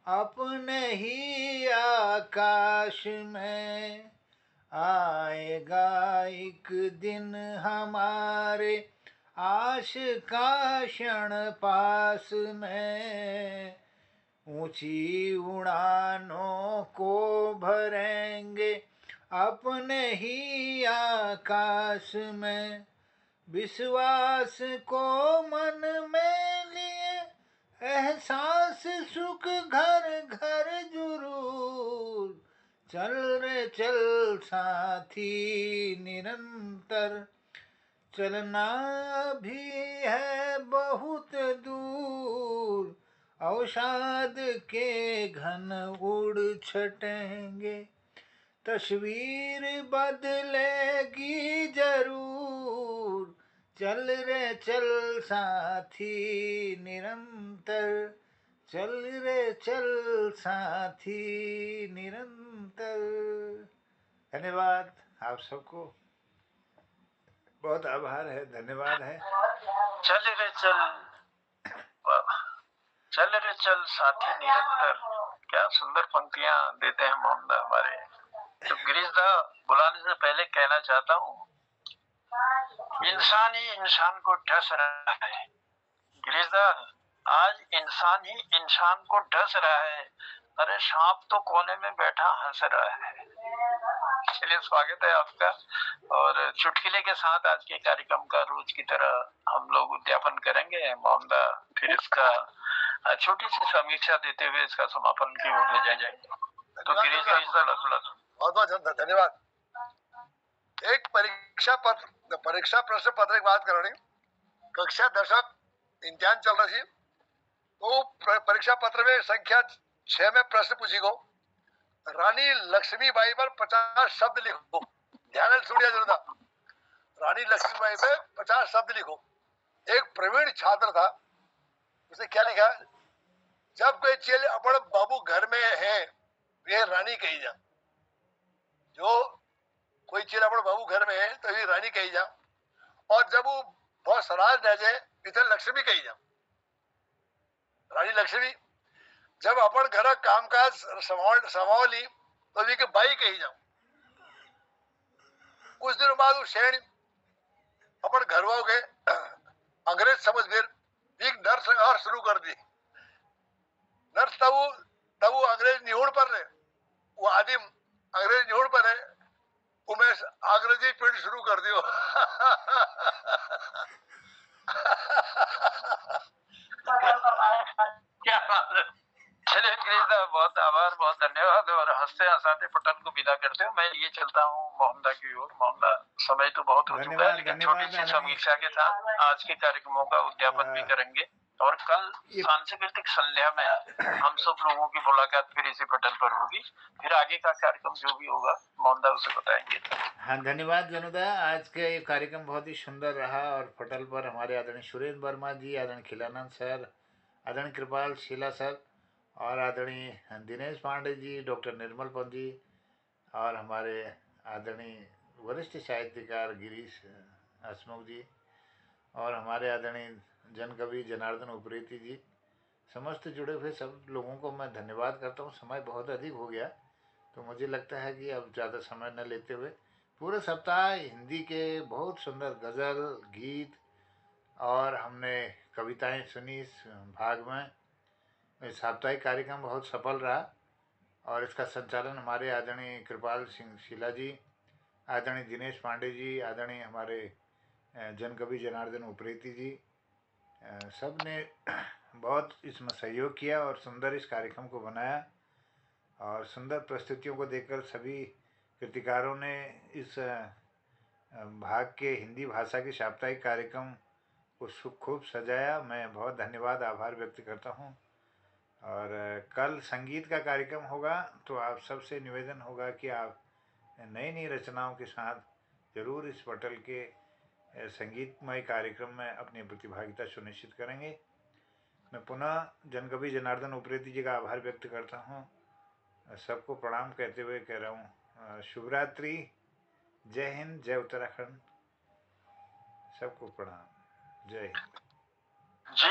A: अपने ही आकाश में। आएगा एक दिन हमारे आश का क्षण पास में, ऊंची उड़ानों को भरेंगे अपने ही आकाश में। विश्वास को मन में लिए एहसास सुख घर घर जरूर, चल रे चल साथी निरंतर, चलना भी है बहुत दूर, अवसाद के घन उड़ छटेंगे, तस्वीर बदलेगी जरूर, चल रे चल साथी निरंतर, चल रे चल साथी निरंतर। धन्यवाद आप सबको, बहुत आभार है, धन्यवाद है।
B: चल रे चल साथी निरंतर, क्या सुंदर पंक्तियां देते हैं मोहम्मद हमारे। तो गिरीशदा बुलाने से पहले कहना चाहता हूँ, इंसान ही इंसान को डस रहा है। गिरीशदा, आज इंसान ही इंसान को डस रहा है। अरे सांप तो कोने में बैठा हंस रहा है। चलिए, स्वागत है आपका। और चुटकुले के साथ आज के कार्यक्रम का रोज की तरह हम लोग उद्यापन करेंगे। मोहम्मदा फिर इसका छोटी सी समीक्षा देते हुए इसका समापन की ओर ले जाएंगे। तो गिरीश
E: बहुत बहुत धन्यवाद। एक परीक्षा प्रश्न पत्र की बात करनी, कक्षा 10 इम्तिहान चल रही थी, तो परीक्षा पत्र में संख्या 6 में प्रश्न पूछी गो, रानी लक्ष्मीबाई पर 50 शब्द लिखो। ध्यान से सुनिए जरा, रानी लक्ष्मीबाई पे 50 शब्द लिखो। एक प्रवीण छात्र था, उसने क्या लिखा, जब कोई चीज अपन बाबू घर में है ये रानी कही जा, जो कोई चीज अपन बाबू घर में है तो ये रानी कही जा, और जब वो बहुत सराज रह जाए इधर लक्ष्मी कही जा, रानी लक्ष्मी। जब अपन घर काम काज संभाली तो ये बाई कही जाओ। कुछ दिन बाद वो शेण अपन घर वाओ के अंग्रेज समझ गए, एक नर्स शुरू कर दी। नर्स तब वो अंग्रेज निहुण पर रहे, वो आदिम अंग्रेज निहुण पर है, उमेश अंग्रेजी पीढ़ी शुरू कर दियो।
B: क्या बात है। चलिए गिरीशदा, बहुत आभार, बहुत धन्यवाद। और हंसते हंसाते पटल को विदा करते हो, मैं ये चलता हूँ मोहम्मदा की ओर। मोहम्मदा, समय तो बहुत हो चुका है, लेकिन छोटी सी समीक्षा के साथ आज के कार्यक्रमों का उद्यापन भी करेंगे। और कल सांस्कृतिक संध्या में हम सब लोगों की मुलाकात फिर इसी पटल पर होगी। फिर आगे का कार्यक्रम जो भी होगा मोहम्मदा उसे बताएंगे।
A: हाँ, धन्यवाद जनुदा। आज का ये कार्यक्रम बहुत ही सुंदर रहा, और पटल पर हमारे आदरणीय सुरेंद्र वर्मा जी, आदरणीय खिलानंद सर, आदरणीय कृपाल शीला सर, और आदरणीय दिनेश पांडे जी, डॉक्टर निर्मल पंत जी, और हमारे आदरणीय वरिष्ठ साहित्यकार गिरीश हसमुख जी, और हमारे आदरणीय जन कवि जनार्दन उप्रेती जी, समस्त जुड़े हुए सब लोगों को मैं धन्यवाद करता हूँ। समय बहुत अधिक हो गया, तो मुझे लगता है कि अब ज़्यादा समय न लेते हुए पूरे सप्ताह हिंदी के बहुत सुंदर गज़ल, गीत और हमने कविताएं सुनी इस भाग में। साप्ताहिक कार्यक्रम बहुत सफल रहा, और इसका संचालन हमारे आदरणीय कृपाल सिंह शीला जी, आदरणीय दिनेश पांडे जी, आदरणीय हमारे जन कवि जनार्दन उप्रेती जी, सब ने बहुत इसमें सहयोग किया और सुंदर इस कार्यक्रम को बनाया। और सुंदर प्रस्तुतियों को देखकर सभी कृतिकारों ने इस भाग के हिंदी भाषा के साप्ताहिक कार्यक्रम को खूब सजाया। मैं बहुत धन्यवाद, आभार व्यक्त करता हूँ। और कल संगीत का कार्यक्रम होगा, तो आप सबसे निवेदन होगा कि आप नई नई रचनाओं के साथ ज़रूर इस पटल के संगीतमय कार्यक्रम में अपनी प्रतिभागिता सुनिश्चित करेंगे। मैं पुनः जनकवि जनार्दन उप्रेती जी का आभार व्यक्त करता हूँ। सबको प्रणाम कहते हुए कह रहा हूँ शुभ रात्रि, जय हिंद, जय उत्तराखंड। सबको प्रणाम, जय हिंद।
B: जी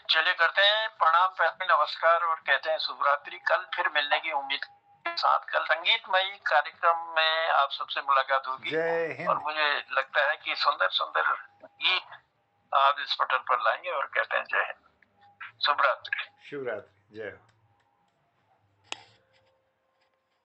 B: चलिए करते हैं प्रणाम, पहले नमस्कार और कहते हैं शुभ रात्रि। कल फिर मिलने की उम्मीद के साथ कल संगीतमयी कार्यक्रम में आप सबसे मुलाकात होगी।
A: जय हिंद।
B: और मुझे लगता है कि सुंदर सुंदर गीत आप इस पटल पर लाएंगे और कहते हैं जय हिंद, शुभ रात्रि।
A: शुभ रात्रि, जय हो।